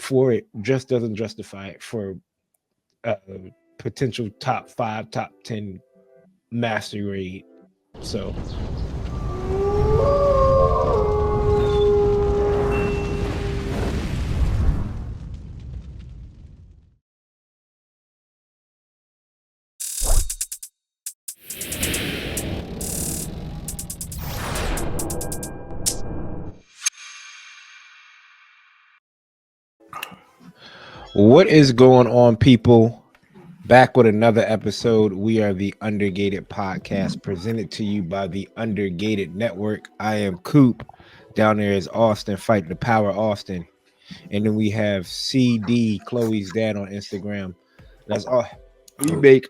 for it just doesn't justify it for uh, potential top 5, top 10 master grade. So what is going on, people? Back with another episode. We are the Undergated podcast, presented to you by the Undergated Network. I am Coop. Down there is Austin, fighting the power Austin. And then we have CD, Chloe's dad, on Instagram. That's all. We make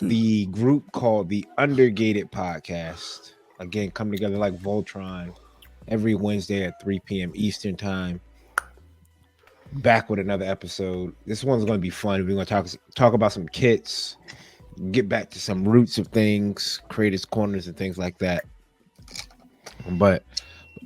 the group called the Undergated podcast. Again, come together like Voltron every Wednesday at 3 p.m. Eastern time. Back with another episode. This one's going to be fun. We're going to talk about some kits, get back to some roots of things, creators corners and things like that. But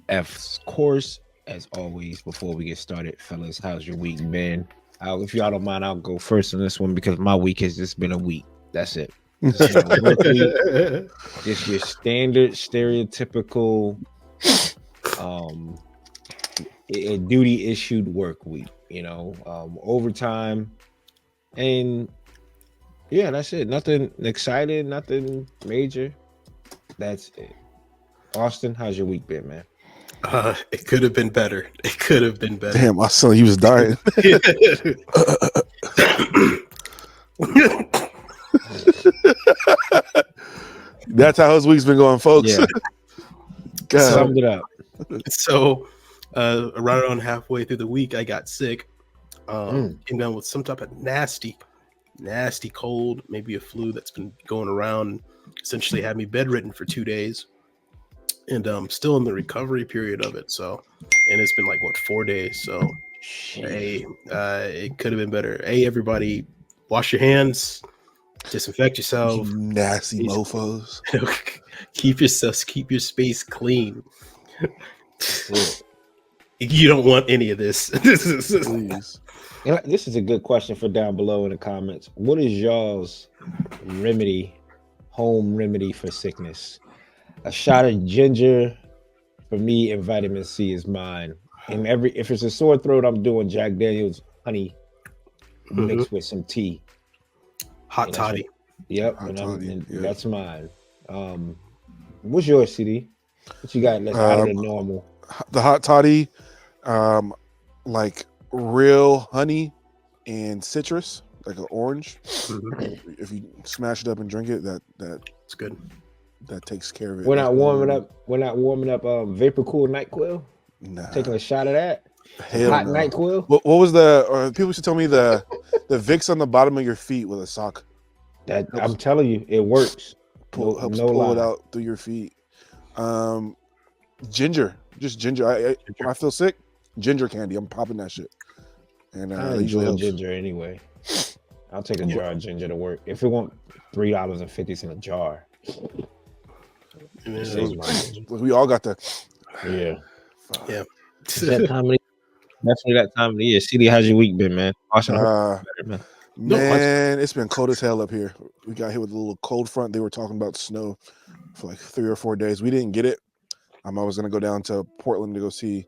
of course, as always, before we get started, fellas, how's your week been? If y'all don't mind, I'll go first on this one because my week has just been a week. That's it. It's your standard, stereotypical, a duty issued work week. Overtime, and yeah, that's it. Nothing exciting, nothing major. That's it. Austin, how's your week been, man? It could have been better. Damn, my son, he was dying. That's how his week's been going, folks. Yeah. Summed it up. So, around halfway through the week, I got sick. Came down with some type of nasty cold, maybe a flu that's been going around. Essentially had me bedridden for 2 days. And still in the recovery period of it. So, and it's been like 4 days. So, hey, it could have been better. Hey, everybody, wash your hands, disinfect yourself. You nasty mofos. Keep your space clean. You don't want any of this. Please. This is a good question for down below in the comments. What is y'all's home remedy for sickness? A shot of ginger for me, and vitamin C is mine. And if it's a sore throat, I'm doing Jack Daniel's honey mixed with some tea. Hot toddy. Yep, that's mine. What's yours, CD? What you got that's out of the normal? The hot toddy, like real honey and citrus, like an orange. Mm-hmm. If you smash it up and drink it, that's good. That takes care of it. We're not warming up Vapor Cool NyQuil. Nah. Taking a shot of that. Hell hot no. NyQuil. What was the? People used to tell me the Vicks on the bottom of your feet with a sock. That I'm telling you, it works. Pull it out through your feet. Ginger, just ginger. When I feel sick, ginger candy. I'm popping that shit. And I enjoy ginger anyway. I'll take a jar of ginger to work. If it want $3.50 in a jar. We all got that. Yeah. Definitely that time of the year. CD, how's your week been, man? Man, it's been cold as hell up here. We got hit with a little cold front. They were talking about snow for like 3 or 4 days. We didn't get it. I was gonna go down to Portland to go see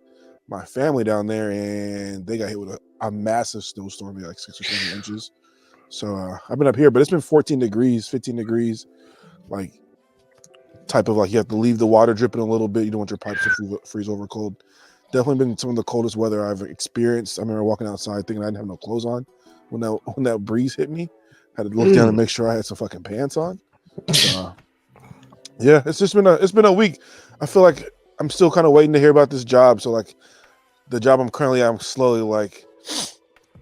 my family down there, and they got hit with a massive snowstorm, like 6 or 7 inches. So I've been up here, but it's been 14 degrees, 15 degrees, like type of like you have to leave the water dripping a little bit. You don't want your pipes to freeze over cold. Definitely been some of the coldest weather I've experienced. I remember walking outside thinking I didn't have no clothes on when that breeze hit me. Had to look down and make sure I had some fucking pants on. Yeah, it's been a week. I feel like I'm still kind of waiting to hear about this job. So like the job I'm slowly like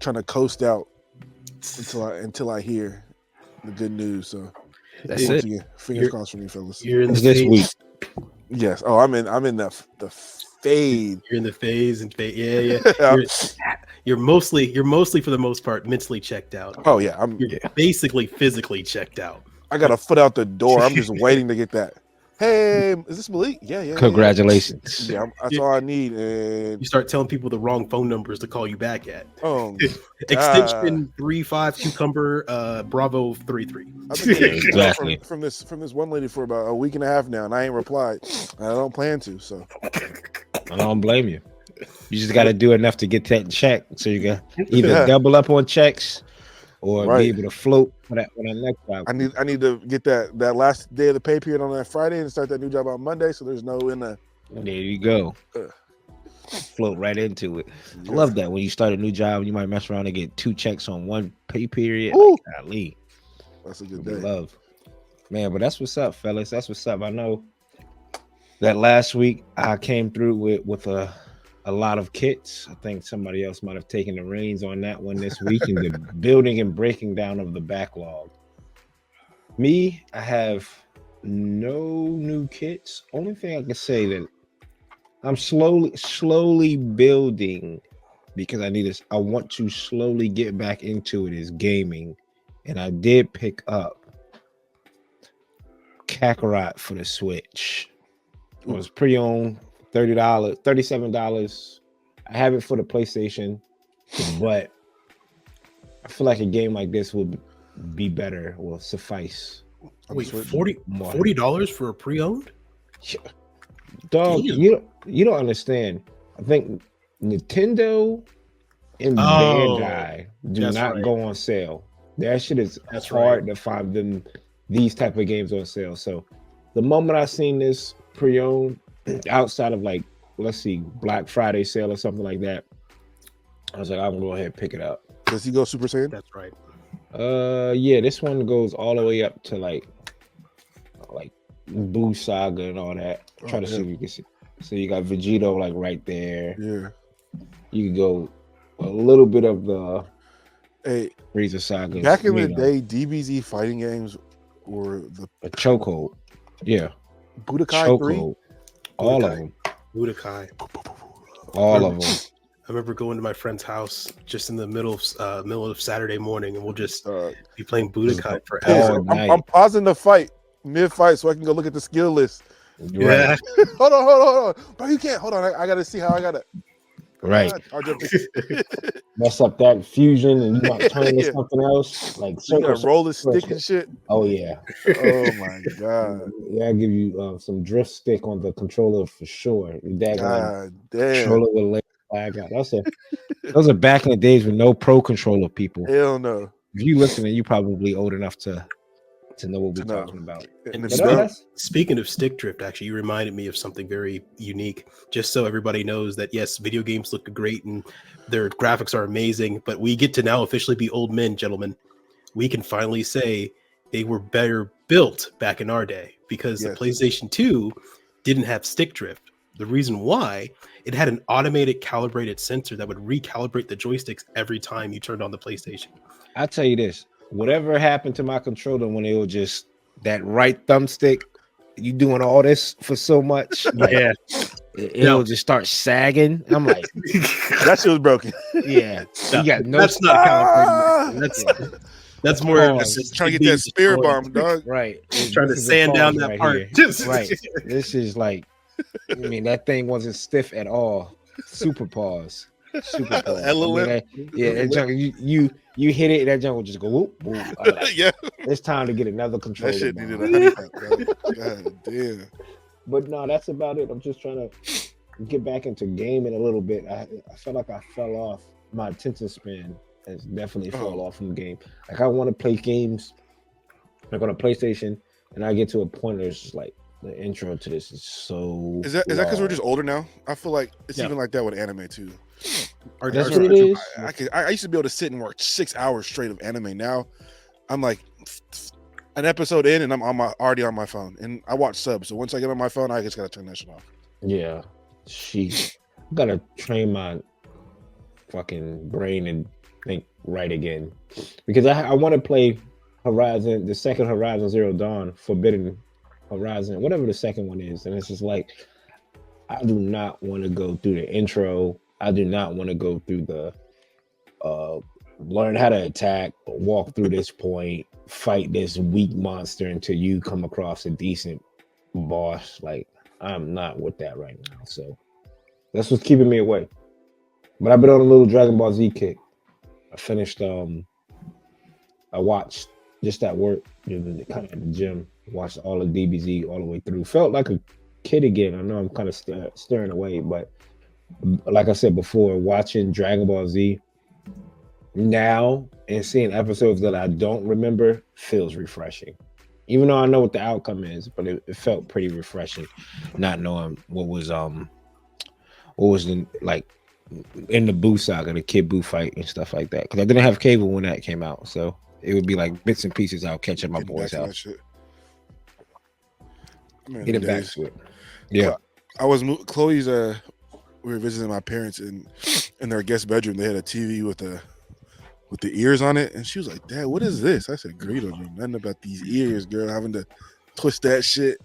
trying to coast out until I hear the good news. So that's it. Fingers crossed for me, fellas. You're in this week. Yes. Oh, I'm in the fade. You're in the phase and fade. Yeah. You're mostly for the most part mentally checked out. Oh yeah, you're basically physically checked out. I got a foot out the door. I'm just waiting to get that Hey, is this Malik? Yeah. Congratulations. Yeah, that's all I need. And You start telling people the wrong phone numbers to call you back at. oh, Extension 35 cucumber Bravo 33. I've been getting Exactly. from this one lady for about a week and a half now, and I ain't replied. I don't plan to. So I don't blame you. You just got to do enough to get that check, so you can either double up on checks or be able to float for that next job. I need to get that last day of the pay period on that Friday and start that new job on Monday. So there's no in the. There you go. Float right into it. I love that when you start a new job, you might mess around and get 2 checks on one pay period. Like, golly. That's a good day. Love, man. But that's what's up, fellas. That's what's up. I know that last week I came through with a lot of kits. I think somebody else might have taken the reins on that one this week in the building and breaking down of the backlog. Me, I have no new kits. Only thing I can say that I'm slowly building because I want to slowly get back into it is gaming. And I did pick up Kakarot for the Switch. It was pre-owned, $30, $37. I have it for the PlayStation, but I feel like a game like this would be better, will suffice. Wait, $40 for a pre-owned? Yeah. Dog, you don't understand. I think Nintendo and Bandai do not go on sale. That shit is hard to find them these type of games on sale. So the moment I seen this pre-owned outside of like, let's see, Black Friday sale or something like that, I was like, I'm gonna go ahead and pick it up. Does he go Super Saiyan? That's right. Yeah, this one goes all the way up to like Boo Saga and all that. Try to see if you can see. So you got Vegito like right there. Yeah. You can go a little bit of the Frieza Saga. Back in the day, DBZ fighting games were a chokehold. Yeah. Budokai 3? All of them. Budokai. All of them. I remember going to my friend's house just in the middle of Saturday morning, and we'll just be playing Budokai for hours. I'm pausing the fight mid-fight so I can go look at the skill list. Yeah. hold on. Bro, you can't. Hold on. I got to see how I got it. Right. Mess up that fusion and you might turn into something else. Like you gotta roll the stick and shit. Oh, yeah. Oh, my God. Yeah, I'll give you some drift stick on the controller for sure. God damn. Controller with leg. I got those are back in the days with no pro controller, people. Hell no. If you listening, you probably old enough to know what we're talking about. And speaking of stick drift, actually, you reminded me of something very unique. Just so everybody knows that yes, video games look great and their graphics are amazing, but we get to now officially be old men, gentlemen. We can finally say they were better built back in our day because the PlayStation 2 didn't have stick drift. The reason why, it had an automated calibrated sensor that would recalibrate the joysticks every time you turned on the PlayStation. I'll tell you this. Whatever happened to my controller when it was just that right thumbstick, you doing all this for so much, it'll just start sagging. I'm like, that shit was broken. Yeah, no, you got no. That's not calibrated. That's more trying to get that spear bomb, dog. Right, trying to sand down that part. Right, this is like, I mean, that thing wasn't stiff at all. Super pause. Super pause. That junk, you hit it, that junk will just go whoop, whoop. Like, it's time to get another controller. That shit needed a honey pack, bro. God damn. But no, that's about it. I'm just trying to get back into gaming a little bit. I felt like I fell off. My attention span has definitely fell off from the game. Like I want to play games like on a PlayStation, and I get to a point where it's just like the intro to this is so. Is that because we're just older now? I feel like it's even like that with anime too. That's what it is. I used to be able to sit and watch 6 hours straight of anime. Now I'm like an episode in and I'm already on my phone, and I watch subs. So once I get on my phone, I just gotta turn that shit off. Yeah, I gotta train my fucking brain and think right again, because I want to play Horizon, the second Horizon Zero Dawn, Forbidden Horizon, whatever the second one is, and it's just like I do not want to go through the intro. I do not want to go through the learn how to attack, walk through this point, fight this weak monster until you come across a decent boss. Like I'm not with that right now. So that's what's keeping me away. But I've been on a little Dragon Ball Z kick. I finished. I watched just at work, kind of at the gym. Watched all of DBZ all the way through. Felt like a kid again. I know I'm kind of staring away, but like I said before, watching Dragon Ball Z now and seeing episodes that I don't remember feels refreshing. Even though I know what the outcome is, but it felt pretty refreshing, not knowing what was in, like in the Boo saga, the Kid Boo fight and stuff like that. Because I didn't have cable when that came out, so it would be like bits and pieces. I'll catch at my Getting boy's back to that house. shit. Man, Get it back days. to it. Yeah. I was Chloe's. We were visiting my parents in their guest bedroom. They had a TV with the ears on it, and she was like, "Dad, what is this?" I said, "Girl, you don't know nothing about these ears, girl. Having to twist that shit,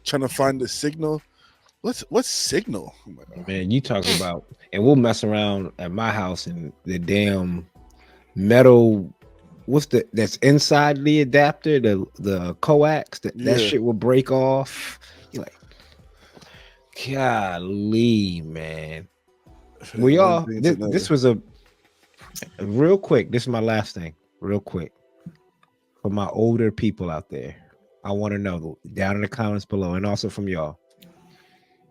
trying to find the signal. What's signal?" I'm like, oh. Man, you talk about, and we'll mess around at my house and the damn metal. That's inside the adapter, the coax, that Yeah. shit will break off. You're like, golly, man. Well, y'all, this was a real quick. This is my last thing, real quick. For my older people out there, I want to know down in the comments below, and also from y'all.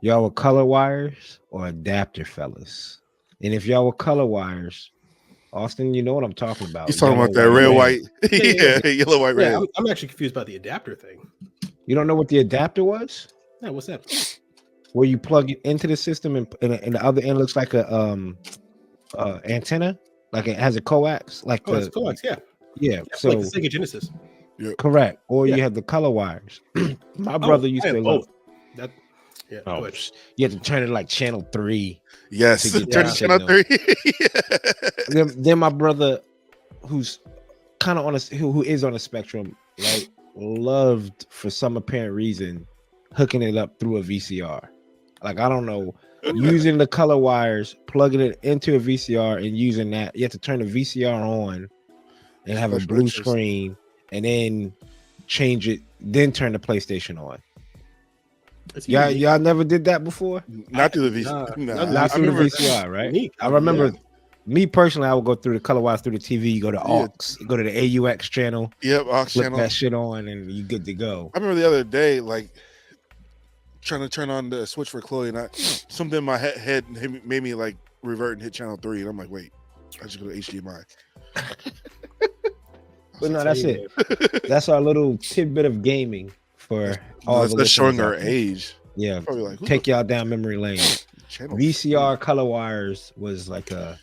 Y'all were color wires or adapter fellas? And if y'all were color wires, Austin, you know what I'm talking about. He's talking Yellow, about that white, red, red. white, Yeah. yellow, white, red. I'm actually confused about the adapter thing. You don't know what the adapter was? Yeah, what's that? Where you plug it into the system and the other end looks like a antenna, like it has a coax, like Oh, it's coax, yeah. yeah. It's So like the Sega Genesis. correct. Or Yeah. you have the color wires. My brother used to love that. Yeah, oh, go ahead. you have to turn it like channel 3. Yes, to get turn that channel signal. 3. Then my brother, who's kind of on who is on a spectrum, right, loved for some apparent reason hooking it up through a VCR. Like I don't know, using the color wires, plugging it into a VCR and using that. You have to turn the VCR on and have a blue screen, and then change it, then turn the PlayStation on. Y'all never did that before? Not through the VCR. Not through the VCR, right? I remember me personally, I would go through the color wires through the TV. You go to aux, you go to the AUX channel. Yep, aux flip channel. That shit on, and you good to go. I remember the other day, like trying to turn on the switch for Chloe, and something in my head made me like revert and hit channel 3, and I'm like, wait, I just go to HDMI. But no, that's it. That's our little tidbit of gaming for all the that's showing our age. Yeah, like, take y'all down memory lane. VCR color wires was like a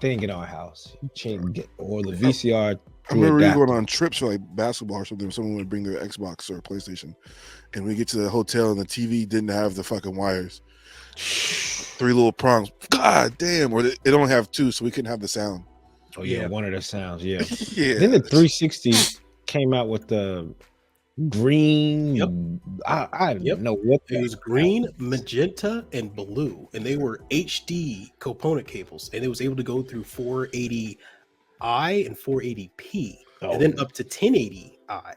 thing in our house. Or the VCR. I remember we going on trips for like basketball or something. Someone would bring their Xbox or PlayStation, and we get to the hotel and the TV didn't have the fucking wires. 3 little prongs. God damn! Or it only have 2, so we couldn't have the sound. Oh yeah, one of the sounds. Yeah. Yeah. Then the 360 came out with the green. Yep. I didn't know what it was. Green, magenta, and blue, and they were HD component cables, and it was able to go through 480i and 480p, and then up to 1080i,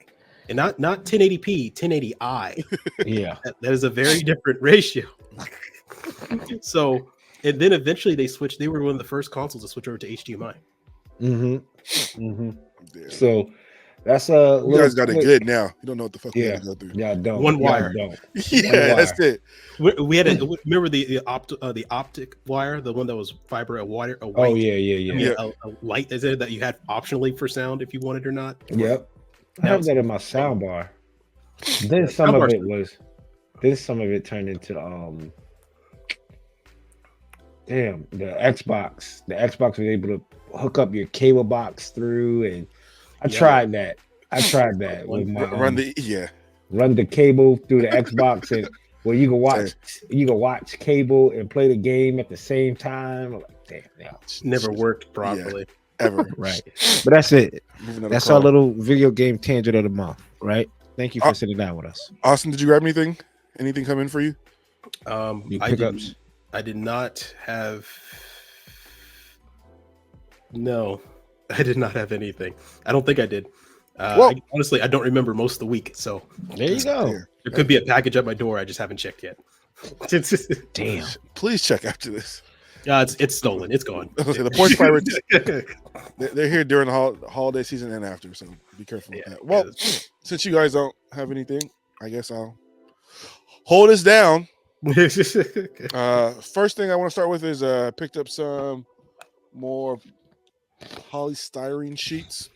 and not 1080p, 1080i. Yeah, that is a very different ratio. So, and then eventually they switched. They were one of the first consoles to switch over to HDMI. So that's you guys got it good now. You don't know what the fuck we had to go through. Yeah, don't. One wire. Don't. Yeah, that's it. We had a remember the optic wire, the one that was fiber, a white. Oh yeah. A light is there that you had optionally for sound if you wanted or not. Yep. I have that in my sound bar. Then some of it turned into the Xbox. The Xbox was able to hook up your cable box through, and I tried that with my run the cable through the Xbox, and where you can watch cable and play the game at the same time. I'm like, damn, never worked properly ever. Right, but that's it. That's our little video game tangent of the month. Right. Thank you for sitting down with us. Austin, did you grab anything? Anything come in for you? Pickups? I did not have. No, I did not have anything. I don't think I did. Honestly, I don't remember most of the week, so There you go. Yeah. there could be a package at my door. I just haven't checked yet. Damn. Please check after this. It's stolen. It's gone. The Porch Pirates, they're here during the holiday season and after, so be careful with that. Well, since you guys don't have anything, I guess I'll hold us down. First thing I want to start with is picked up some more polystyrene sheets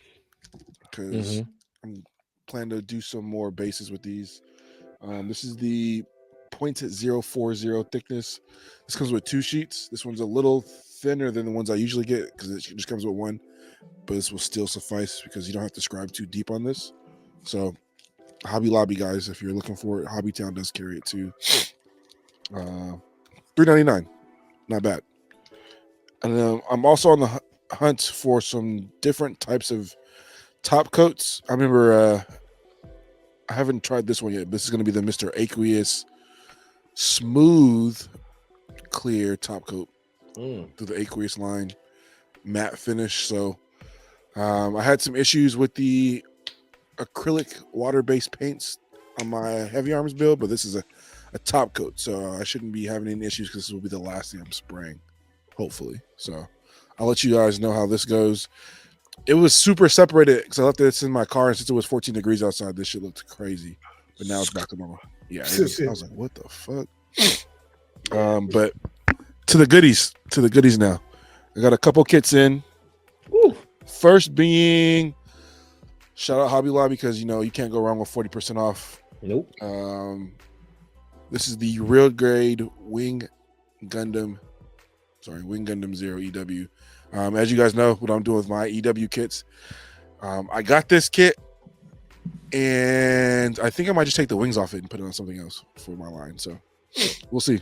because I'm planning to do some more bases with these. This is the 0.040 thickness. This comes with 2 sheets. This one's a little thinner than the ones I usually get because it just comes with 1, but this will still suffice because you don't have to scribe too deep on this. So Hobby Lobby, guys, if you're looking for it, Hobbytown does carry it too. $3.99, not bad. And I'm also on the hunt for some different types of top coats. I remember I haven't tried this one yet. This is going to be the Mr. Aqueous Smooth Clear top coat through the Aqueous line, matte finish. So I had some issues with the acrylic water-based paints on my heavy arms build, but this is a top coat, so I shouldn't be having any issues because this will be the last thing I'm spraying, hopefully. So I'll let you guys know how this goes. It was super separated because I left this in my car, and since it was 14 degrees outside, this shit looked crazy. But now it's back to normal. Yeah, I was like, what the fuck? But to the goodies now. I got a couple kits in. Woo. First being shout out Hobby Lobby because you can't go wrong with 40% off. Nope. This is the real grade Wing Gundam Zero EW. As you guys know, what I'm doing with my EW kits, I got this kit, and I think I might just take the wings off it and put it on something else for my line. So we'll see.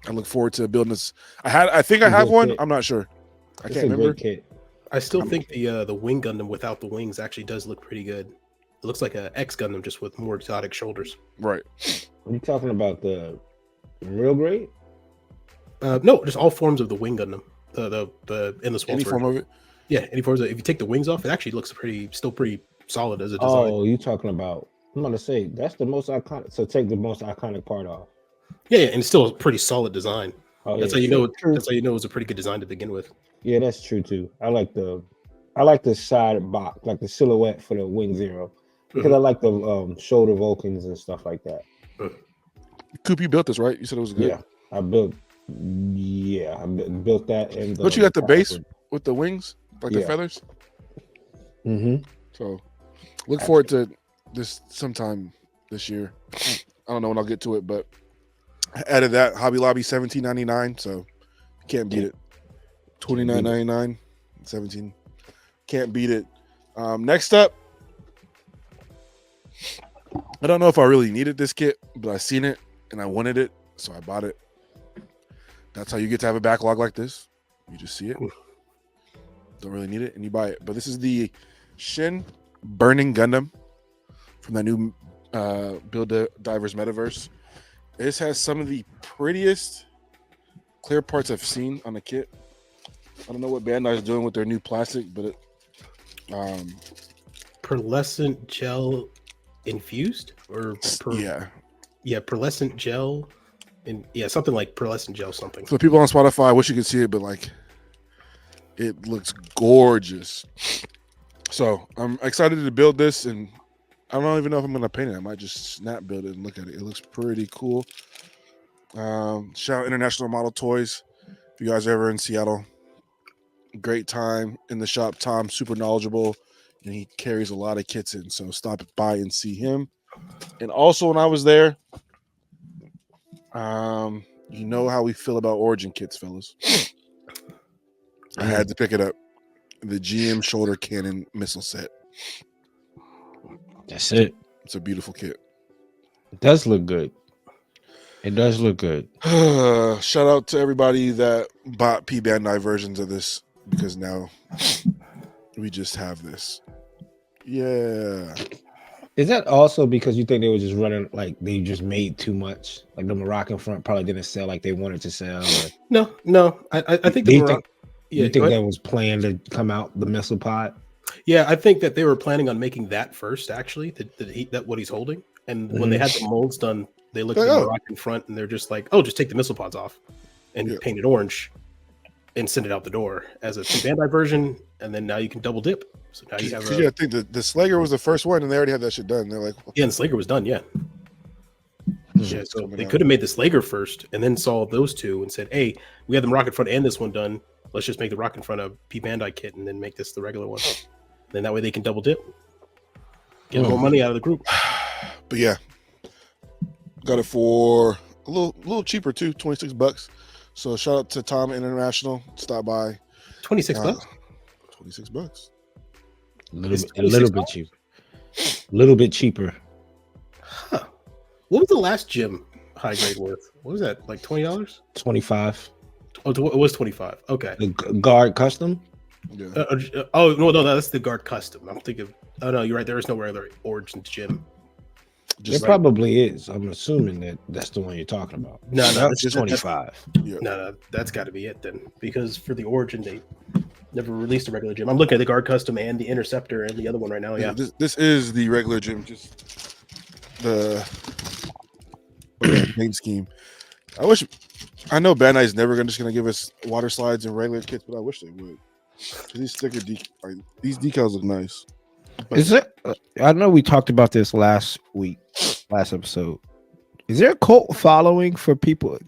I look forward to building this. I think I have one. Kit. I'm not sure. I can't remember. Kit. I still think the Wing Gundam without the wings actually does look pretty good. It looks like an X Gundam just with more exotic shoulders. Right. Are you talking about the real grade? No, just all forms of the Wing Gundam. The endless waltz. Any form of it. Yeah, any forms. If you take the wings off, it actually looks still pretty solid as a design. Oh, you talking about? I'm gonna say that's the most iconic. So take the most iconic part off. Yeah, and it's still a pretty solid design. Oh, that's how you know. That's how you know it was a pretty good design to begin with. Yeah, that's true too. I like the side box, like the silhouette for the Wing Zero, because I like the shoulder Vulcans and stuff like that. Coop, you built this, right? You said it was good. Yeah, I built that. And don't you got the base with the wings, like the feathers? Mm-hmm. So look forward to this sometime this year. I don't know when I'll get to it, but I added that Hobby Lobby $17.99, so can't beat it. $29.99, 17. Can't beat it. Next up, I don't know if I really needed this kit, but I seen it and I wanted it, so I bought it. That's how you get to have a backlog like this. You just see it, don't really need it, and you buy it. But this is the Shin Burning Gundam from that new Build Divers Metaverse. This has some of the prettiest clear parts I've seen on a kit. I don't know what Bandai is doing with their new plastic, but pearlescent gel infused or pearlescent gel, and something like pearlescent gel something. For people on Spotify, I wish you could see it, but like it looks gorgeous. So I'm excited to build this, and I don't even know if I'm gonna paint it. I might just snap build it and look at it. It looks pretty cool. Shout out International Model Toys. If you guys are ever in Seattle, great time in the shop. Tom's super knowledgeable, and he carries a lot of kits in. So stop by and see him. And also, when I was there, you know how we feel about Origin kits, fellas. I had to pick it up. The GM shoulder cannon missile set. That's it. It's a beautiful kit. It does look good. It does look good. Shout out to everybody that bought P Bandai versions of this, because now we just have this. Yeah. Is that also because you think they were just running, like they just made too much? Like the Moroccan front probably didn't sell like they wanted to sell? Or... No. I think the you think that was planned to come out, the missile pod? Yeah, I think that they were planning on making that first, actually, that what he's holding. And when they had the molds done, they looked at the Moroccan front and they're just like, oh, just take the missile pods off and paint it orange and send it out the door as a Bandai version. And then now you can double dip. So now you have I think the Slager was the first one and they already had that shit done. They're like, yeah, and the Slager was done, yeah. Yeah, so they could have made the Slager first and then saw those two and said, hey, we have the Moroccan front and this one done. Let's just make the Moroccan front a P Bandai kit and then make this the regular one. Then that way they can double dip, get more money out of the group. But yeah, got it for a little cheaper too, $26. So shout out to Tom International. Stop by. $26. $26. A little bit cheaper. A little bit cheaper. Huh. What was the last gym high grade worth? What was that? Like $20? 25. Oh, it was 25. Okay. The guard custom. Yeah. Oh no, that's the guard custom. I'm thinking. Oh no, you're right. There is no regular Origins gym. There probably is. I'm assuming that's the one you're talking about. No, that's just 25. No, that's got to be it then, because for the Origin they never released a regular gym. I'm looking at the guard custom and the Interceptor and the other one right now. Yeah, this is the regular gym, just the main scheme. I know Bandai is never just gonna give us water slides and regular kits, but I wish they would. These these decals look nice. Is it? I know we talked about this last episode. Is there a cult following for people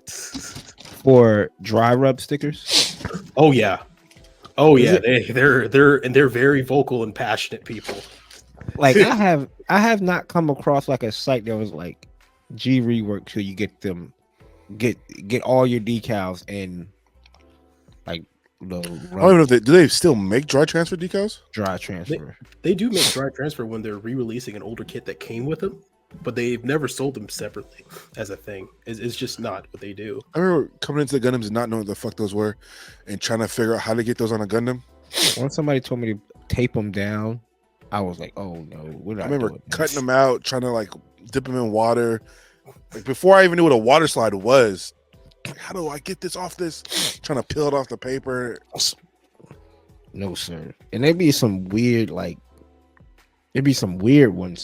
for dry rub stickers? Oh yeah, they're very vocal and passionate people. Like I have not come across like a site that was like G rework so you get all your decals and like I don't even know if do they still make dry transfer decals? Dry transfer. They do make dry transfer when they're re-releasing an older kit that came with them, but they've never sold them separately as a thing. It's just not what they do. I remember coming into the Gundams and not knowing what the fuck those were and trying to figure out how to get those on a Gundam. Once somebody told me to tape them down, I was like, oh no, we're not. I remember cutting them out, trying to like dip them in water. Like before I even knew what a water slide was. Like, how do I get this off this? Trying to peel it off the paper. No, sir. And there'd be some weird ones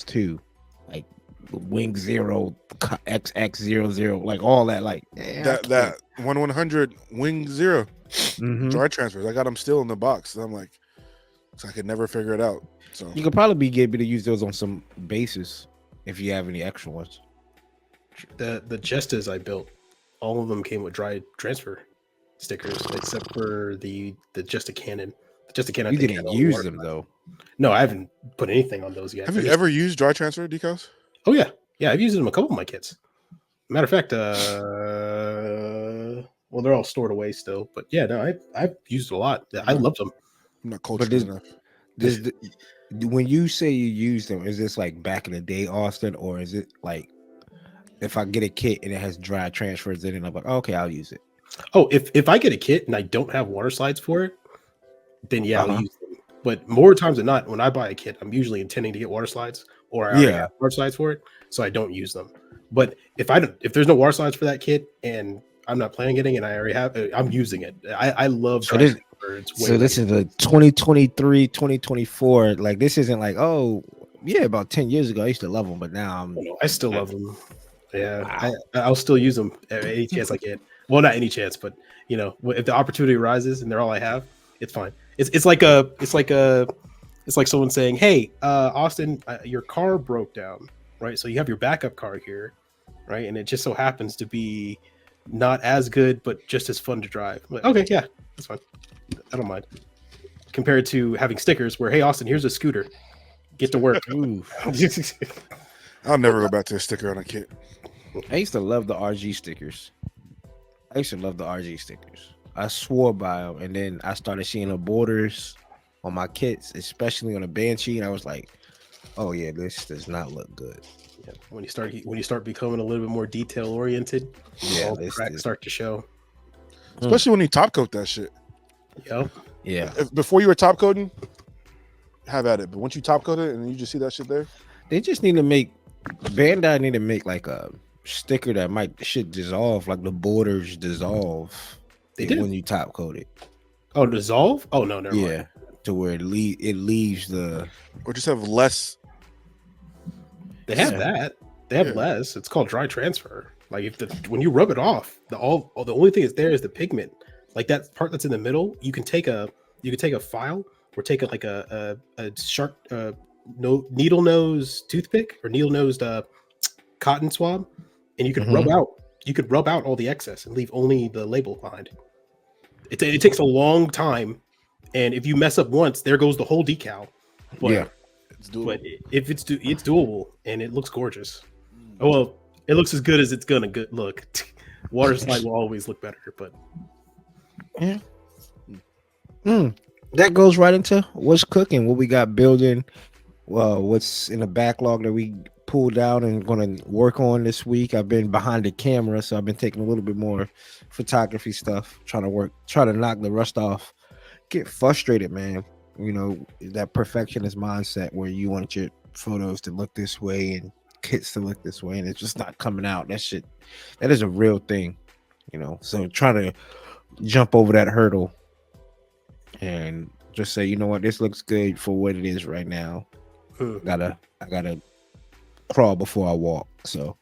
too. Like Wing Zero, XX00, like all that. Like that 1/100 Wing Zero dry transfers. I got them still in the box. And I'm like, so I could never figure it out. So you could probably be able to use those on some bases if you have any extra ones. The Jestas I built, all of them came with dry transfer stickers, except for the Jesta Cannon. The Jesta Cannon. You didn't use them though. No, I haven't put anything on those yet. Have you ever used dry transfer decals? Oh yeah, I've used them in a couple of my kits. Matter of fact, well, they're all stored away still, but yeah, no, I've used it a lot. I love them. I'm not cultured enough. When you say you use them, is this like back in the day, Austin, or is it like if I get a kit and it has dry transfers in it, I'm like, oh, okay, I'll use it. Oh, if I get a kit and I don't have water slides for it, then yeah, I'll use them. But more times than not, when I buy a kit, I'm usually intending to get water slides, or I already have water slides for it, so I don't use them. But if there's no water slides for that kit and I'm not planning getting it, and I already have, I'm using it. I love. So this is the 2023, 2024. Like this isn't like, oh yeah, about 10 years ago I used to love them, but now I still love them. Yeah, wow. I'll still use them any chance I get. Well, not any chance, but if the opportunity arises and they're all I have, it's fine. It's like someone saying, "Hey, Austin, your car broke down, right? So you have your backup car here, right? And it just so happens to be not as good, but just as fun to drive." I'm like, okay, yeah, that's fine. I don't mind. Compared to having stickers where, "Hey, Austin, here's a scooter. Get to work." I'll never go back to a sticker on a kit. I used to love the RG stickers. I swore by them, and then I started seeing the borders on my kits, especially on a Banshee, and I was like, "Oh yeah, this does not look good." Yeah. When you start becoming a little bit more detail oriented, all the cracks start to show. Especially when you top coat that shit. Yep. Yeah. Before you were top coating, have at it. But once you top coat it and you just see that shit there, they just Bandai need to make like a sticker that should dissolve, like the borders dissolve. They did when you top coat it. Oh, dissolve? Oh no, never mind. to where it leaves the. or just have less. They have Yeah. that. They have Yeah. less. It's called dry transfer. Like when you rub it off, the only thing that's there is the pigment. Like that part that's in the middle, you can take a file or take a sharp needle nose toothpick or needle nosed cotton swab, and you could rub out all the excess and leave only the label behind. It takes a long time, and if you mess up once, there goes the whole decal. But Yeah. It's doable. but if it's doable and it looks gorgeous. Oh, well, it looks as good as it's gonna look. Water slide will always look better, but Yeah. That goes right into what's cooking, what we got building, what's in the backlog that we pulled out and going to work on this week. I've been behind the camera, so I've been taking a little bit more photography stuff, trying to knock the rust off. Get frustrated, man. You know, that perfectionist mindset where you want your photos to look this way and kits to look this way, and it's just not coming out. That is a real thing, you know. So trying to jump over that hurdle and just say, you know what, this looks good for what it is right now. I gotta crawl before I walk. So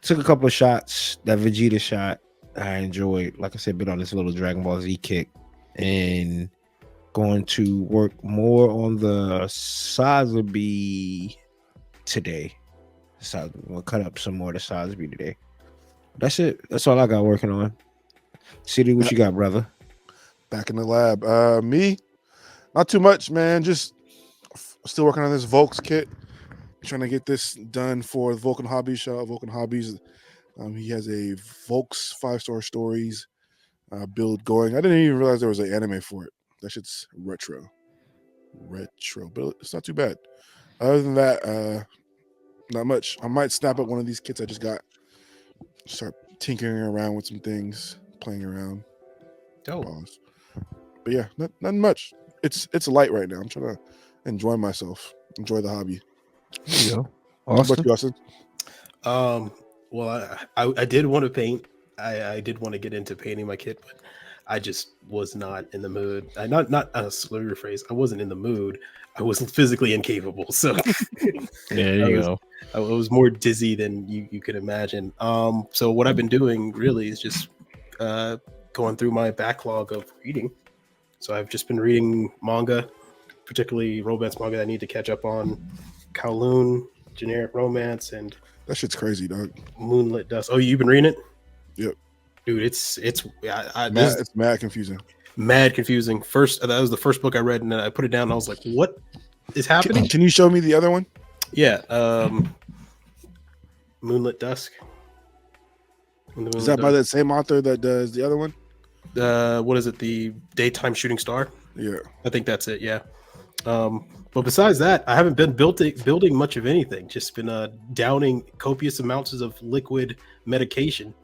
took a couple of shots. That Vegeta shot I enjoyed. Like I said, been on this little Dragon Ball Z kick and going to work more on the Sazabi today. So we'll cut up some more of the Sazabi today. That's it. That's all I got working on. City, what you got, brother? Back in the lab. Me, not too much, man. Just still working on this Volks kit. Trying to get this done for the Vulcan Hobbies show. Vulcan Hobbies. He has a Volks 5-star stories build going. I didn't even realize there was an anime for it. That shit's retro, but it's not too bad. Other than that, not much. I might snap up one of these kits I just got. Start tinkering around with some things, playing around. dope. But yeah, not much. It's light right now. I'm trying to enjoy myself, enjoy the hobby. There you go. What Austin? about you, Austin? Well, I did want to paint. I did want to get into painting my kit, but I just was not in the mood. Not let me rephrase. I wasn't in the mood. I was physically incapable. So There you go. I was more dizzy than you could imagine. So what I've been doing really is just going through my backlog of reading. So I've just been reading manga, particularly romance manga that I need to catch up on. Kowloon, generic romance, and That shit's crazy, dog. Moonlit Dust. Oh, you've been reading it? Yep. Dude, it's this It's mad confusing. mad confusing. That was the first book I read, and then I put it down, and I was like, "What is happening?" Can you show me the other one? Yeah, Moonlit Dusk. Is that by that same author that does the other one? What is it? The Daytime Shooting Star. Yeah. I think that's it. Yeah. But besides that, I haven't been building much of anything. Just been downing copious amounts of liquid medication.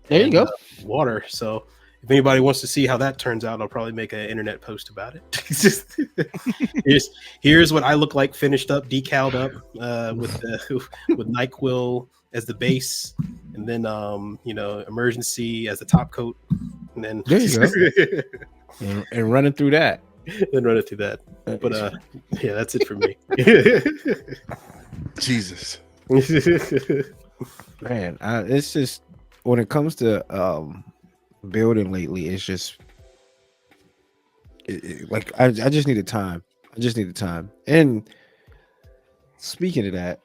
There you go. Water. So if anybody wants to see how that turns out, I'll probably make an internet post about it. here's what I look like, finished up, decaled up, with NyQuil as the base, and then emergency as the top coat, and then There you go. and running through that. then run it through that. But yeah, that's it for me. Jesus. Man, it's just when it comes to building lately, it's just like I just needed time. I just needed time. And speaking of that,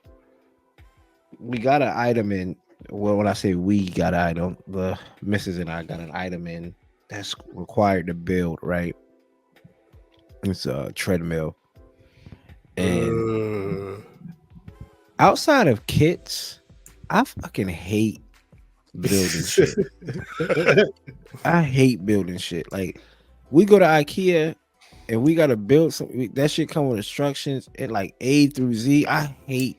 we got an item in. Well, when I say we got an item, the missus and I got an item in that's required to build, right? It's a treadmill. And outside of kits, I fucking hate building shit. I hate building shit. Like, we go to IKEA and we gotta build something. That shit come with instructions and like A through Z. I hate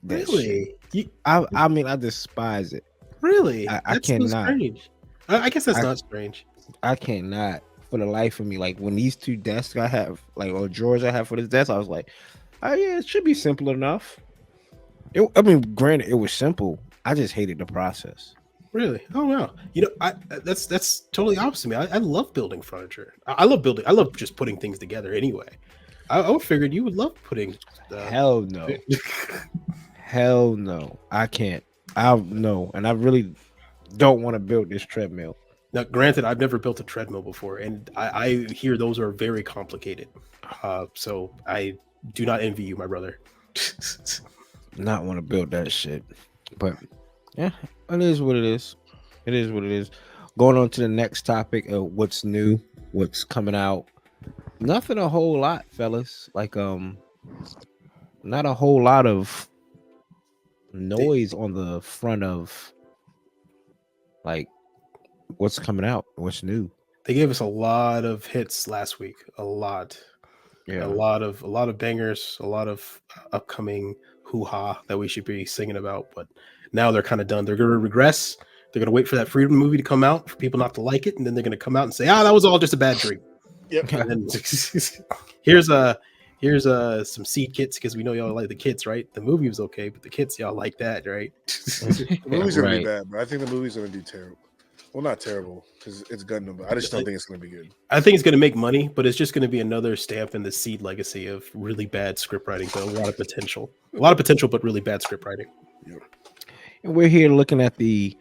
that shit. I mean, I despise it. Really? I cannot. So strange. I guess that's not strange. I cannot for the life of me. Like, when these two desks I have, like, or drawers I have for this desk, I was like, oh yeah, it should be simple enough. I mean, granted, it was simple. I just hated the process. Really? Oh wow. That's totally opposite me. I love building furniture. I love building. I love just putting things together. Anyway, I would figured you would love putting. Uh, Hell no. Hell no. I can't. I no, and I really don't want to build this treadmill. Now, granted, I've never built a treadmill before, and I hear those are very complicated. So I do not envy you, my brother. Not want to build that shit. But yeah, it is what it is. It is what it is. Going on to the next topic of what's new, what's coming out. Nothing a whole lot, fellas. Like not a whole lot of They, noise on the front of like what's coming out, what's new. they gave us a lot of hits last week. A Yeah. lot of bangers, a lot of upcoming hoo ha that we should be singing about. But now they're kind of done. They're going to regress. They're going to wait for that Freedom movie to come out for people not to like it, and then they're going to come out and say, "Ah, that was all just a bad dream." Yep. And then here's some seed kits because we know y'all like the kits, right? The movie was okay, but the kits y'all like that, right? The movie's gonna be Right. bad, but I think the movie's gonna do terrible. Well, not terrible because it's Gundam, but I just don't think it's gonna be good. I think it's going to make money, but it's just going to be another stamp in the seed legacy of really bad script writing, but a lot of potential, but really bad script writing. And we're here looking at the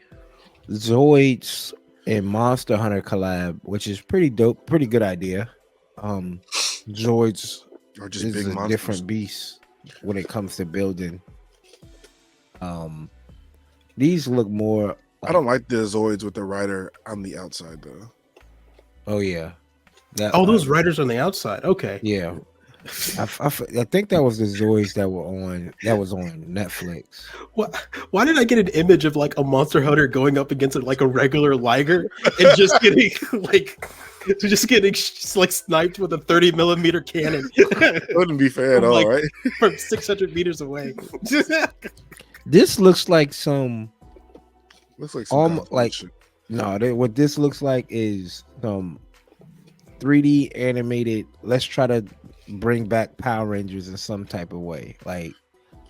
Zoids and Monster Hunter collab, which is pretty dope, pretty good idea. Zoids Or just is big a monsters. different beast when it comes to building. These look more. I don't like the Zoids with the rider on the outside though. Oh yeah, that. Oh, those writers on the outside. Okay. Yeah, I think that was the Zoids that was on Netflix. Why did I get an image of like a Monster Hunter going up against like a regular Liger and just getting like sniped with a 30 millimeter cannon Wouldn't be fair at From, all, like- right? from 600 meters away? This looks like some. Looks like some Almost Gotham like shit. no. What this looks like is 3D animated. Let's try to bring back Power Rangers in some type of way. Like,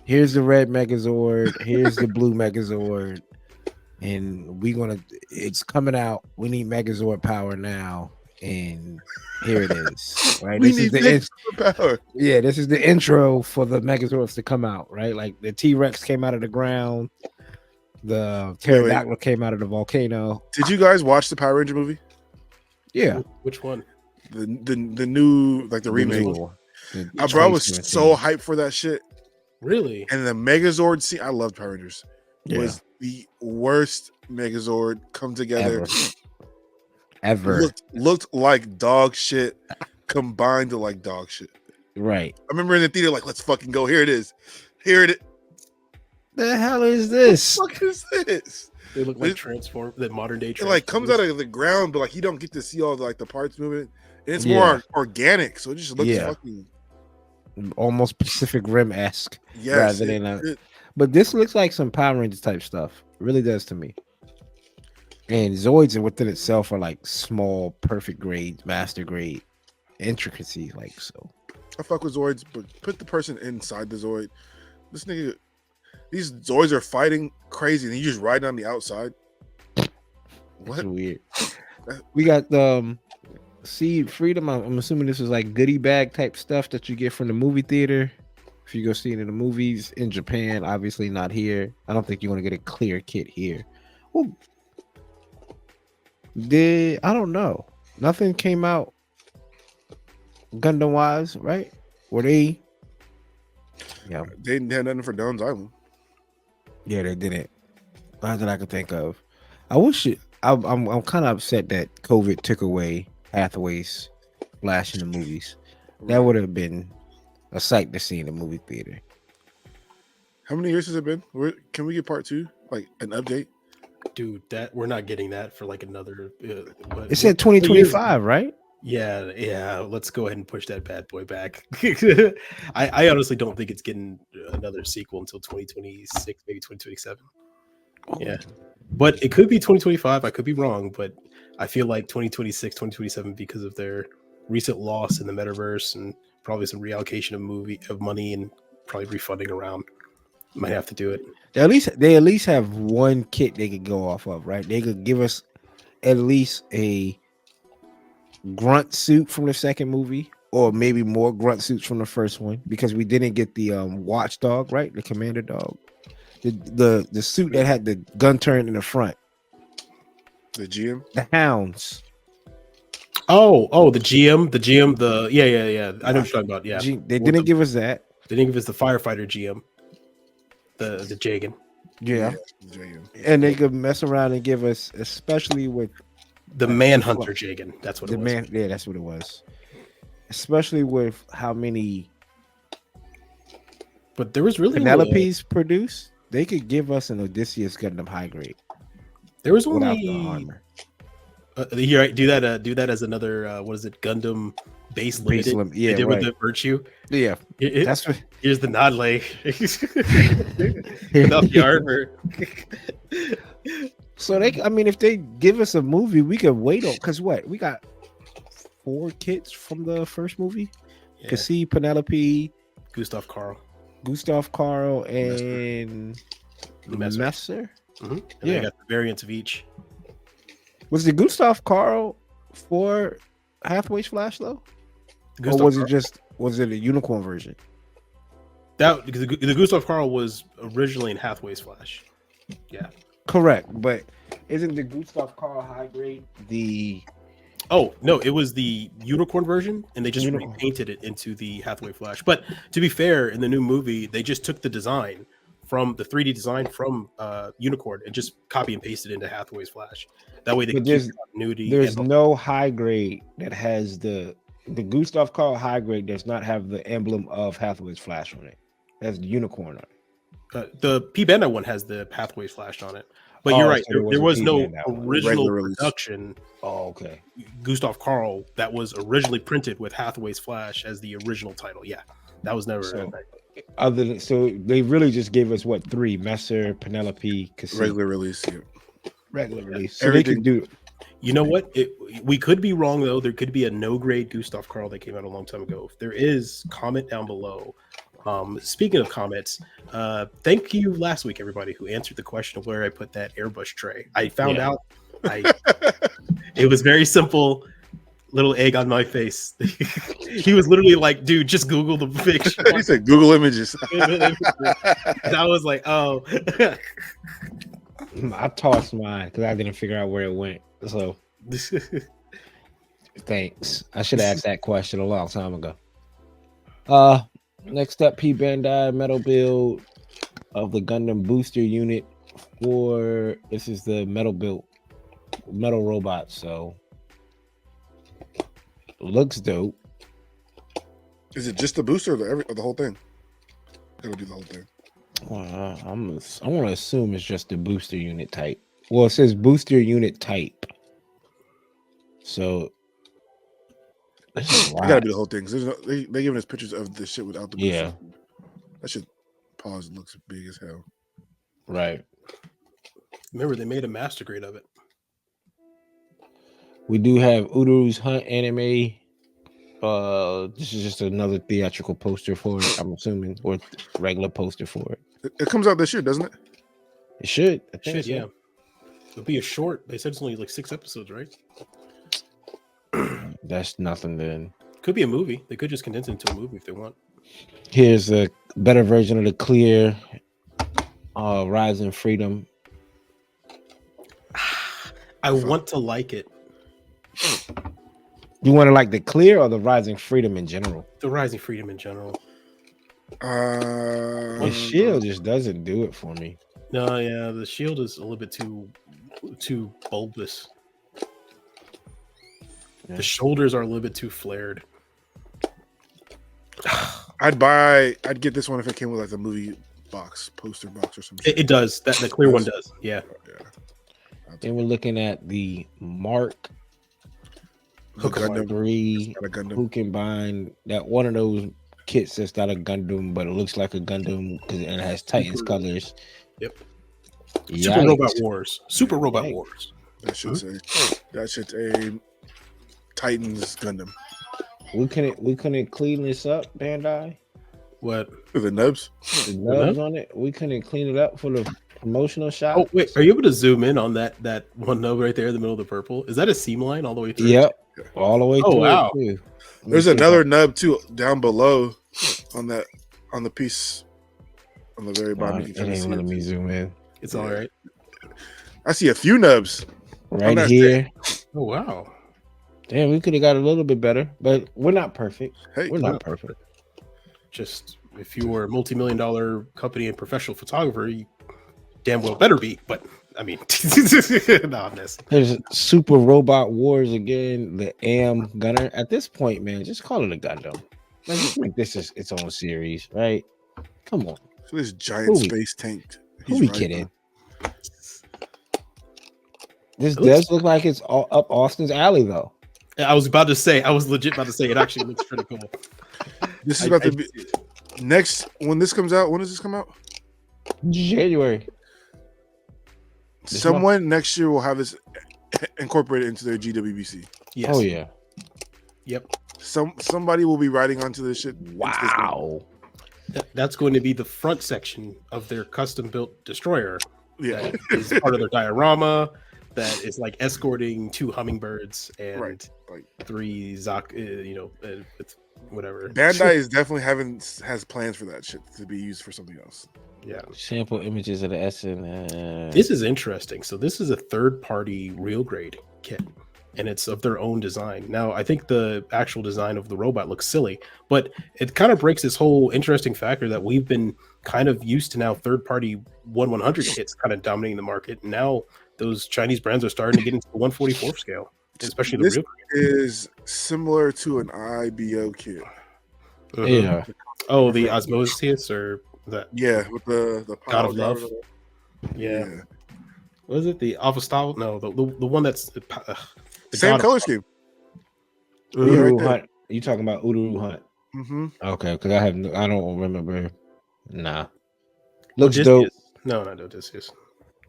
here's the red Megazord, here's the blue Megazord, and it's coming out. We need Megazord power now, and here it is. Right, We this is need the this power. yeah, this is the intro for the Megazords to come out. Right, like the T-Rex came out of the ground, the pterodactyl came out of the volcano. Did you guys watch the Power Ranger movie? Yeah, Which one? The new like the remake. new- the Bro, I was 2017. so hyped for that shit. Really? And the Megazord scene, I loved Power Rangers. Yeah. Was the worst Megazord come together. Ever. Looked like dog shit combined to like dog shit. Right. I remember in the theater, like, let's fucking go. Here it is. Here it is. The hell is this? What the fuck is this? They look like the modern day. It like comes out of the ground, but like you don't get to see all the, like the parts moving. And it's Yeah. more organic, so it just looks Yeah. fucking Almost Pacific Rim-esque. yes. Rather than but this looks like some Power Rangers type stuff. It really does to me. And Zoids within itself are like small, perfect grades, master grade intricacy. Like so. I fuck with Zoids, but put the person inside the Zoid. This nigga, these Zoids are fighting crazy, and you just riding on the outside. It's What? weird. We got Seed Freedom. I'm assuming this is like goodie bag type stuff that you get from the movie theater. If you go see it in the movies in Japan, obviously not here. I don't think you're gonna get a clear kit here. Well, I don't know. Nothing came out Gundam wise, right? Were they? Yeah, They didn't have nothing for Down's Island. yeah, they didn't. Not that I could think of. I wish it. I'm kind of upset that COVID took away Hathaway's flash in the movies. That would have been a sight to see in the movie theater. How many years has it been? Can we get part 2? Like an update? Dude, that we're not getting that for like another. It said 2025, right? Yeah. Let's go ahead and push that bad boy back. I honestly don't think it's getting another sequel until 2026, maybe 2027. Yeah, but it could be 2025. I could be wrong, but I feel like 2026, 2027 because of their recent loss in the metaverse and probably some reallocation of money and probably refunding around. Might have to do it. They at least have one kit they could go off of, right? They could give us at least a grunt suit from the second movie, or maybe more grunt suits from the first one, because we didn't get the watchdog, right? The commander dog, the suit that had the gun turned in the front, The GM, the hounds. Oh, the GM, yeah. I know what you're talking about. Yeah, They didn't give us that. They didn't give us the firefighter GM, the Jagan. Yeah. the GM. And they could mess around and give us, especially with The Manhunter Jagan. That's what the it was. man. Yeah, that's what it was. Especially with how many But there was really Penelopes produced, they could give us an Odysseus Gundam high grade there was without only the armor. Here, do that as another what is it, Gundam base limited? Yeah, they did right. with the Virtue. Yeah, that's what. Here's the Nodley without the armor. So I mean, if they give us a movie, we could wait on, because what we got 4 kits from the first movie. Yeah. Cassie, Penelope, Gustav Karl, and Messer. Mm-hmm. And Yeah, they got the variants of each. was the Gustav Karl for Hathaway's Flash though, Gustav or was Karl, it a unicorn version? that because the Gustav Karl was originally in Hathaway's Flash. Yeah. Correct, but isn't the Gustav Karl high grade the? Oh no, it was the unicorn version, and they just Unicorn. repainted it into the Hathaway Flash. But to be fair, in the new movie, they just took the design from the 3D design from Unicorn and just copy and pasted into Hathaway's Flash. That way they But can keep the continuity. There's no high grade that has the Gustav Karl high grade does not have the emblem of Hathaway's Flash on it. That's the unicorn on it. The P Bandai one has the Hathaway's Flash on it. But you're right. So There was no P-Bandai one. original Regular release. production Oh, okay. Gustav Karl that was originally printed with Hathaway's Flash as the original title. Yeah, that was never. So they really just gave us what 3: Messer, Penelope, Cassie. Regular release. Yeah. Regular release. So Everything- they could do. You know what? We could be wrong though. There could be a no grade Gustav Karl that came out a long time ago. If there is, comment down below. Speaking of comments, thank you last week, everybody who answered the question of where I put that airbrush tray. I found out. It was very simple. Little egg on my face. He was literally like, "Dude, just Google the picture." He said Google Images. And I was like, "Oh." I tossed mine because I didn't figure out where it went. So thanks. I should have asked that question a long time ago. Next up, P Bandai metal build of the Gundam booster unit for this is the metal build metal robot. So looks dope. Is it just the booster or the whole thing? It'll be the whole thing. I'm going to assume it's just the booster unit type. Well, it says booster unit type. So It gotta be the whole thing. 'Cause they giving us pictures of the shit without the booster. Yeah. That shit pause looks big as hell. Right. Remember, they made a master grade of it. We do have Uru's Hunt anime. This is just another theatrical poster for it, I'm assuming, or regular poster for it. It comes out this year, doesn't it? It should. I think Shit, so. yeah. It'll be a short. They said it's only like 6 episodes, right? That's nothing then. Could be a movie. They could just condense it into a movie if they want. Here's a better version of the clear Rising Freedom. I want to like it. You want to like the clear or the Rising Freedom in general? The Rising Freedom in general. The shield just doesn't do it for me. No, yeah, the shield is a little bit too bulbous. Yeah. The shoulders are a little bit too flared. I'd get this one if it came with like the movie box, poster box or something. It does. That the clear one does. Yeah. Then we're looking at the Mark The Gundam. 3 Got a Gundam. who can bind that one of those kits that's not a Gundam, but it looks like a Gundam and it has Titans colors. Yep. Yikes. Super Robot Wars. Super Robot Yikes. Wars. That shit's a Titans Gundam. We couldn't clean this up, Bandai. What? The nubs. The nubs on it. We couldn't clean it up for the promotional shot. Oh wait, are you able to zoom in on that one nub right there in the middle of the purple? Is that a seam line all the way through? Yep, all the way Oh, through. wow. It too. There's another nub too down below on the piece on the very bottom. It You can kind of ain't see letting it. me zoom in. It's all right. I see a few nubs Right that here. Oh wow. Damn, we could have got a little bit better, but we're not perfect. Hey, We're not perfect. Just if you were a multi-million-dollar company and professional photographer, you damn well better be. But I mean, no, I'm messing. There's Super Robot Wars again. The AM Gunner. At this point, man, just call it a Gundam. Like, just make this is its own series, right? Come on. So this giant space tank. Who we kidding? This does look like it's all up Austin's alley, though. I was about to say. I was legit about to say. It actually looks pretty cool. This is about to be next when this comes out. When does this come out? January. Someone next year will have this incorporated into their GWBC. Yes. Oh yeah. Yep. Somebody will be riding onto this shit. Wow. That's going to be the front section of their custom-built destroyer. Yeah, that is part of their diorama. That is like escorting 2 hummingbirds and 3 with whatever. Bandai is definitely has plans for that shit to be used for something else. Yeah. Sample images of the SN. This is interesting. So this is a third-party real grade kit, and it's of their own design. Now, I think the actual design of the robot looks silly, but it kind of breaks this whole interesting factor that we've been kind of used to now third-party 1/100 kits kind of dominating the market. And now those Chinese brands are starting to get into the 1/44 scale, especially the real grade. Is similar to an IBO kit. Yeah. Oh, the Osmosis or that? Yeah, with the God of Love. Yeah. Was it the Alpha Style? No, the one that's the same color scheme. Uru Hunt. You talking about Uru Hunt? Mm-hmm. Okay, because I don't remember. Nah, looks dope. No, this is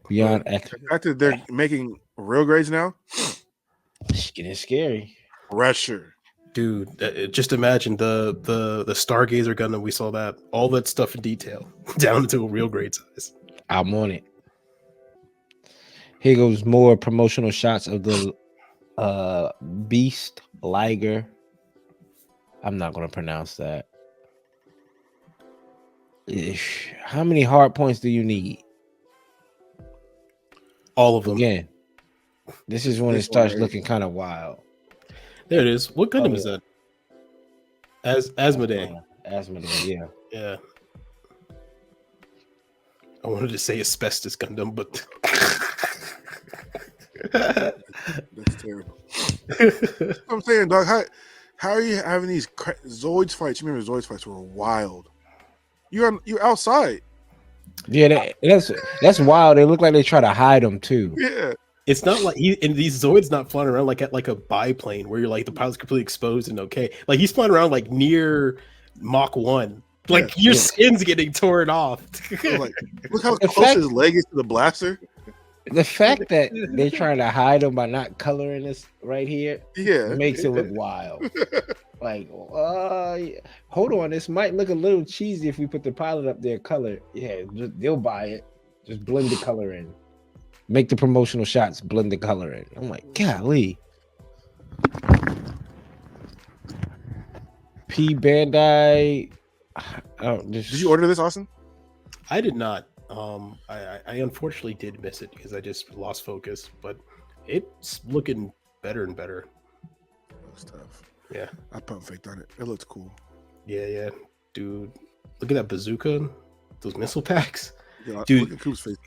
Beyond X. The fact that they're making real grades now, it's getting scary. Pressure, dude. Just imagine the Stargazer Gundam. We saw that all that stuff in detail down to a real grade size. I'm on it. Here goes more promotional shots of the Beast Liger. I'm not going to pronounce that. How many hard points do you need? All of them. Again, this is when it starts looking kind of wild. There it is. What Gundam is that? Asmodee. Asmodee, yeah. Yeah. I wanted to say asbestos Gundam, but that's terrible. I'm saying, dog, how are you having these Zoids fights? You remember Zoids fights were wild. You're outside. Yeah, that's wild. They look like they try to hide them too. Yeah. It's not like these Zoids not flying around like at like a biplane where you're like the pilot's completely exposed and okay. Like he's flying around like near Mach 1. Like your skin's getting torn off. Like, look how close his leg is to the blaster. The fact that they're trying to hide them by not coloring this right here, makes it look wild. Like, hold on, this might look a little cheesy if we put the pilot up there color. Yeah, they'll buy it. Just blend the color in. Make the promotional shots, blend the color in. I'm like, golly. P Bandai. Did you order this, Austin? I did not. I unfortunately did miss it because I just lost focus, but it's looking better and better. Looks tough. Yeah. I pump faked on it. It looks cool. Yeah. Dude, look at that bazooka. Those missile packs. Yeah, dude, look at Coop's face.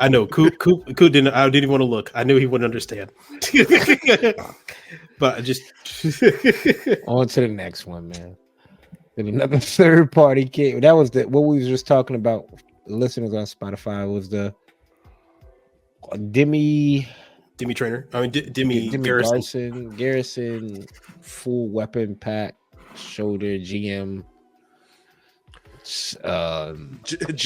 I know. Coop didn't. I didn't even want to look. I knew he wouldn't understand. But I just on to the next one, man. And another third party kit. That was what we was just talking about. Listeners on Spotify was the Demi Trainer. I mean Demi Garrison full weapon pack shoulder GM Shazarty.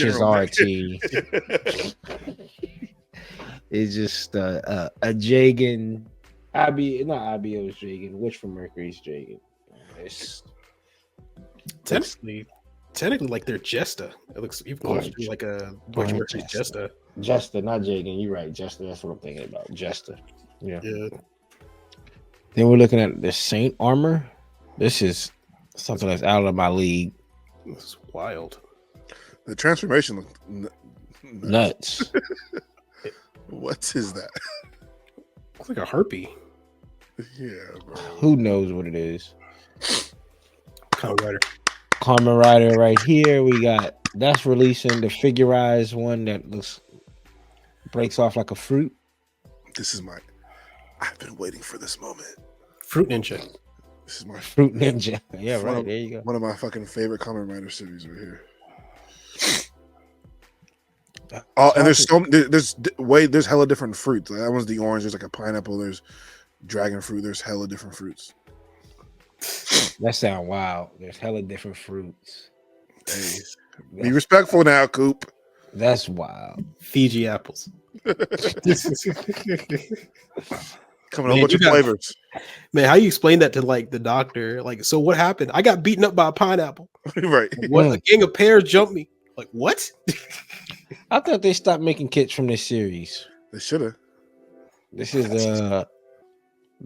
It's just a Jagan not IBO's Jagan. Which from Mercury's Jagan? It's technically technically like they're Jesta. It looks even closer to like a Butch Murphy's Jesta. Jester, not Jagan. You're right, Jester. That's what I'm thinking about. Jester. Yeah. Yeah. Then we're looking at the Saint armor. This is something that's out of my league. This is wild. The transformation looked Nuts. What is that? Looks like a harpy. Yeah, bro. Who knows what it is? Kamen Rider. Kamen Rider right here. We got that's releasing the figurized one that looks breaks off like a fruit. This is I've been waiting for this moment. Fruit Ninja. This is my Fruit Ninja. Yeah, one right. of- There you go. One of my fucking favorite Kamen Rider series right here. Oh, and there's hella different fruits. Like, that one's the orange. There's like a pineapple. There's dragon fruit. There's hella different fruits. That sound wild. There's hella different fruits. Hey, be respectful now, Coop. That's wild. Fiji apples. Coming a whole bunch of flavors. Man, how you explain that to like the doctor? Like, so what happened? I got beaten up by a pineapple. Right. What? A gang of pears jumped me. Like, what? I thought they stopped making kits from this series. They should have. This is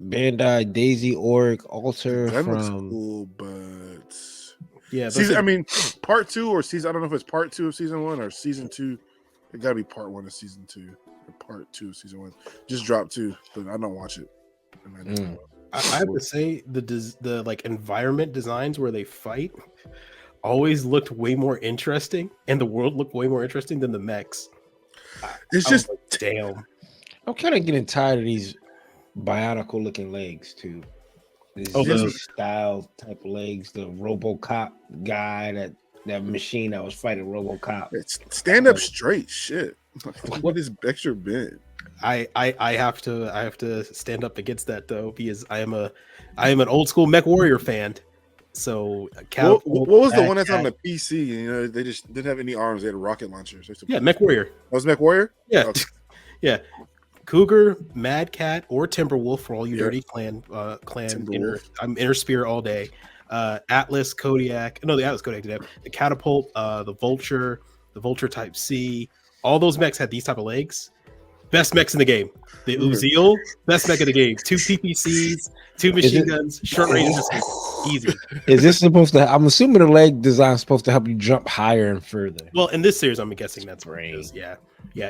Bandai Daisy Org Alter That looks from cool, but Yeah, season, I mean, part 2 or season. I don't know if it's part 2 of season 1 or season 2. It gotta be part 1 of season 2 or part 2 of season 1. Just dropped 2, but I don't watch it. I have to say the like environment designs where they fight always looked way more interesting, and the world looked way more interesting than the mechs. It's I just was like, damn. I'm kind of getting tired of these bionicle looking legs too. These the- style type of legs. The RoboCop guy, that machine that was fighting RoboCop. it's stand up straight. Shit. What is extra been? I have to stand up against that though, because I am an old school Mech Warrior fan. So What was the one that's on the PC? You know, they just didn't have any arms. They had rocket launchers. Yeah, Mech Warrior. That was Mech Warrior? Yeah. Okay. Yeah. Cougar, Mad Cat, or Timberwolf for all you Yeah. dirty clan Timberwolf. I'm Inner Spear all day. Atlas, Kodiak. No, the Atlas Kodiak did have the Catapult, the Vulture Type C. All those mechs had these type of legs. Best mechs in the game. The Uziel, best mech in the game. 2 PPCs, 2 machine guns, short range missiles. Easy. Is this supposed to? I'm assuming the leg design is supposed to help you jump higher and further. Well, in this series, I'm guessing that's what it is. Yeah.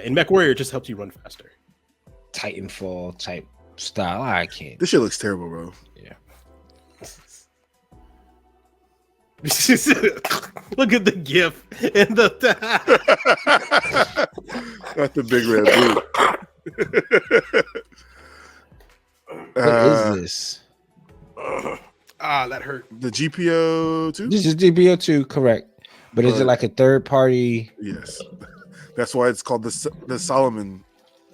In Mech Warrior, it just helps you run faster. Titanfall type style. I can't. This shit looks terrible, bro. Yeah. Look at the GIF and the Not the big red boot. What is this? that hurt. The GPO 2? This is DBO 2, correct? But is it like a third party? Yes. That's why it's called the Solomon.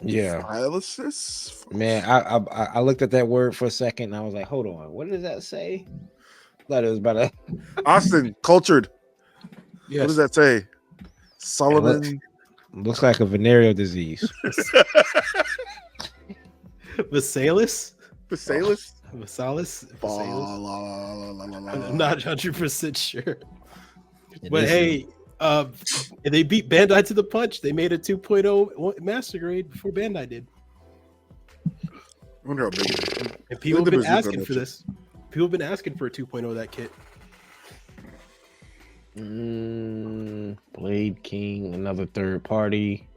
Yeah. Analysis? Man, I looked at that word for a second and I was like, hold on, what does that say? I thought it was about a Austin, cultured. Yes. What does that say? Solomon. looks like a venereal disease. Vasalis? Vasalis? Vasalis? I'm I'm not 100% sure. But hey, they beat Bandai to the punch. They made a 2.0 master grade before Bandai did. I wonder how big it is. And people have Look at been the bazooka asking on for that this. People have been asking for a 2.0 of that kit. Blade King, another third party.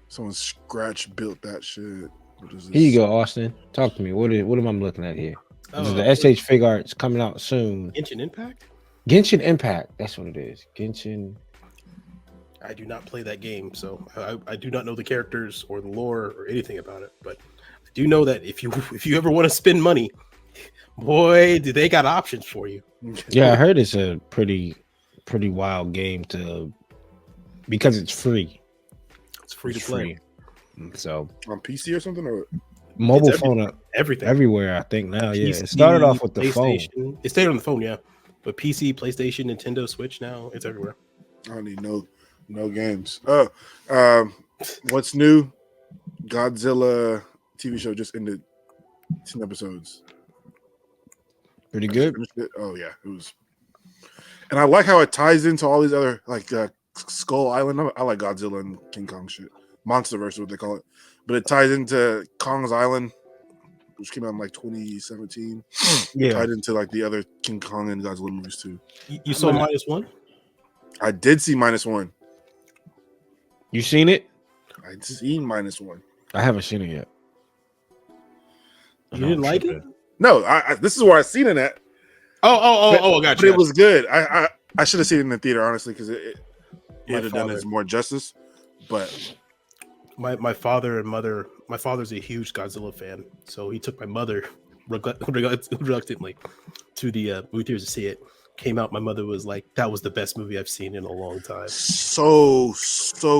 Someone scratch built that shit. What is this? Here you go, Austin. Talk to me. What am I looking at here? This is the SH Fig Arts coming out soon. Genshin Impact? Genshin Impact. That's what it is. Genshin. I do not play that game, so I do not know the characters or the lore or anything about it. But I do know that if you ever want to spend money, boy, do they got options for you. Yeah, I heard it's a pretty wild game because it's free. It's free to play. So on PC or something, or mobile phone everything everywhere. I think now, yeah. PC, It started off with the phone. It stayed on the phone, yeah. But PC, PlayStation, Nintendo, Switch, now it's everywhere. I don't need no games. What's new? Godzilla TV show just ended 10 episodes. Pretty good. Oh yeah, it was. And I like how it ties into all these other like Skull Island. I like Godzilla and King Kong shit. Monsterverse is what they call it. But it ties into Kong's Island, which came out in like 2017. Yeah. Tied into like the other King Kong and Godzilla movies too. You saw -1? I did see -1. You seen it? I'd seen -1. I haven't seen it yet. You didn't like it? No, this is where I seen it at. I got But you. it was good. I should have seen it in the theater, honestly, because it My would have done father- us more justice. But my father and mother. My father's a huge Godzilla fan, so he took my mother reluctantly to the movie theaters to see it. Came out, my mother was like, "That was the best movie I've seen in a long time." so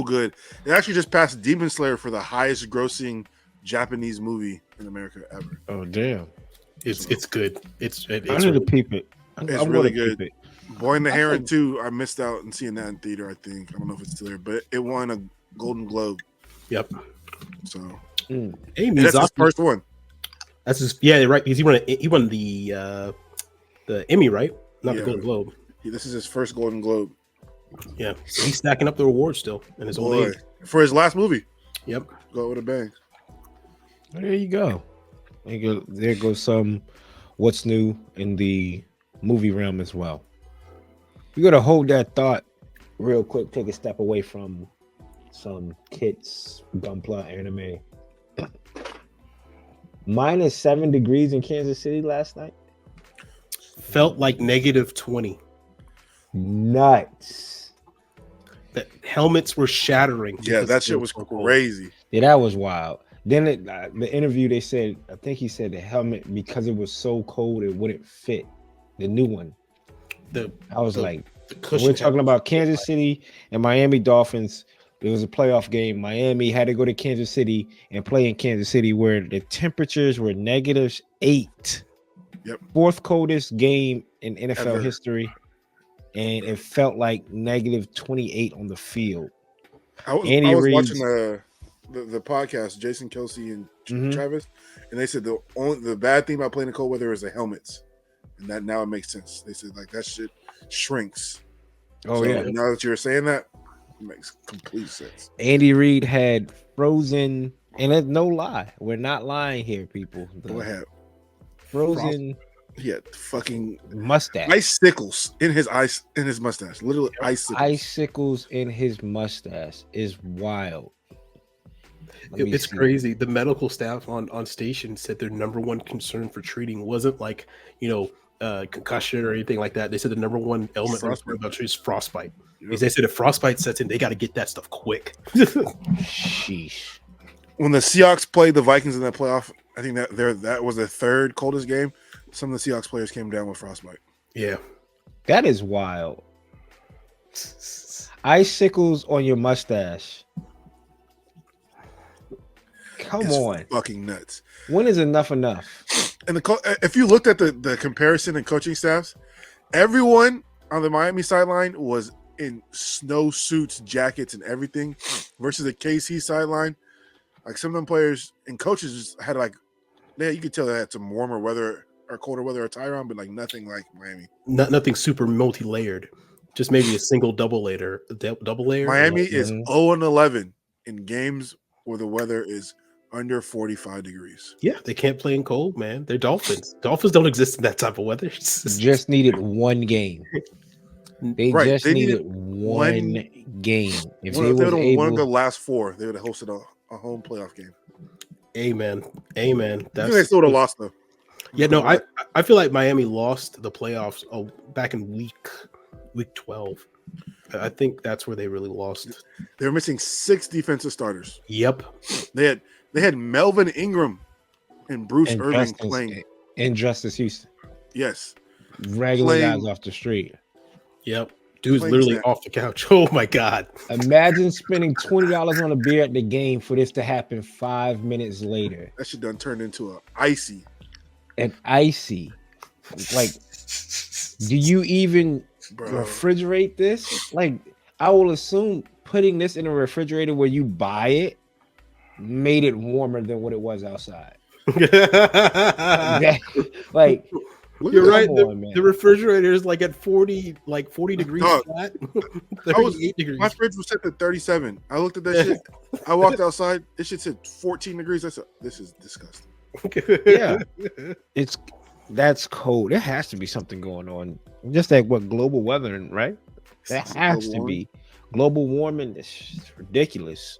good. It actually just passed Demon Slayer for the highest grossing Japanese movie in America ever. Oh damn! It's good. It's I it's need really, to peep it. It's I'm really gonna good. peep Boy and the I Heron think- too. I missed out on seeing that in theater. I think I don't know if it's still there, but it won a Golden Globe. yep. So it. Hey, and that's his Miyazaki. first one. That's his. Yeah, right. Because he won the Emmy, right? Not the Yeah. Golden Globe. This is his first Golden Globe. Yeah, he's stacking up the awards still in his old Boy, age. for his last movie. Yep. Go with a bang. There you go. There goes some what's new in the movie realm as well. You gotta hold that thought real quick. Take a step away from some kids gunpla anime. -7 degrees in Kansas City last night. Felt like -20. Nuts. The helmets were shattering. Yeah, because that it shit was so cold. crazy. Yeah, that was wild. Then the interview, they said, I think he said the helmet, because it was so cold, it wouldn't fit. The new one. I was like, the when cushion we're talking had- about Kansas City and Miami Dolphins. It was a playoff game. Miami had to go to Kansas City and play in Kansas City where the temperatures were -8. Yep. Fourth coldest game in NFL Ever. history. And it felt like -28 on the field. I was Andy Reid's- watching the podcast, Jason Kelsey and Mhm. Travis, and they said the bad thing about playing in cold weather is the helmets, and that now it makes sense. They said like that shit shrinks. Oh, So yeah. now that you're saying that, it makes complete sense. Andy Reid had frozen, and it's no lie. We're not lying here, people. The Go ahead. frozen He had fucking mustache. icicles in his mustache. Literally icicles. Icicles in his mustache is wild. Let me It's see. crazy. The medical staff on station said their number one concern for treating wasn't like, concussion or anything like that. They said the number one element Frostbite. is frostbite. Yep. Because they said if frostbite sets in, they got to get that stuff quick. Sheesh. When the Seahawks played the Vikings in that playoff, I think that was the third coldest game. Some of the Seahawks players came down with frostbite. Yeah. That is wild. Icicles on your mustache. Come It's on. fucking nuts. When is enough enough? And if you looked at the comparison in coaching staffs, everyone on the Miami sideline was in snow suits, jackets, and everything, versus the KC sideline. Like some of them players and coaches just had you could tell they had some warmer weather or colder weather attire on, but like nothing like Miami. Nothing super multi-layered. Just maybe a single double layer. Double layer. Miami is Mhm. 0-11 in games where the weather is under 45 degrees. Yeah, they can't play in cold, man. They're Dolphins. Dolphins don't exist in that type of weather. Just needed one game. They Right, just they needed needed one game. If One they of was the able, last four, they would have hosted a home playoff game. Amen. I think they still would have lost though. Yeah, no, I feel like Miami lost the playoffs back in week 12. I think that's where they really lost. They were missing 6 defensive starters. Yep. They had Melvin Ingram and Bruce and Irving playing. Justice Houston, Yes, regular Playing- guys off the street. Yep. Dude's Playing literally snap. off the couch. Oh my God. Imagine spending $20 on a beer at the game for this to happen 5 minutes later. that shit done turned into a icy. And icy. Like, do you even Bro. refrigerate this? Like, I will assume putting this in a refrigerator where you buy it made it warmer than what it was outside. That- like, You're right. Come The, on, man. the refrigerator is like at 40 degrees Dog. flat. I was 38 degrees. my fridge was set to 37. I looked at that shit. I walked outside. This shit said 14 degrees. I said, "This is disgusting." Yeah. That's cold. There has to be something going on. Just like what global weathering, right? That has to be global warming. It's ridiculous.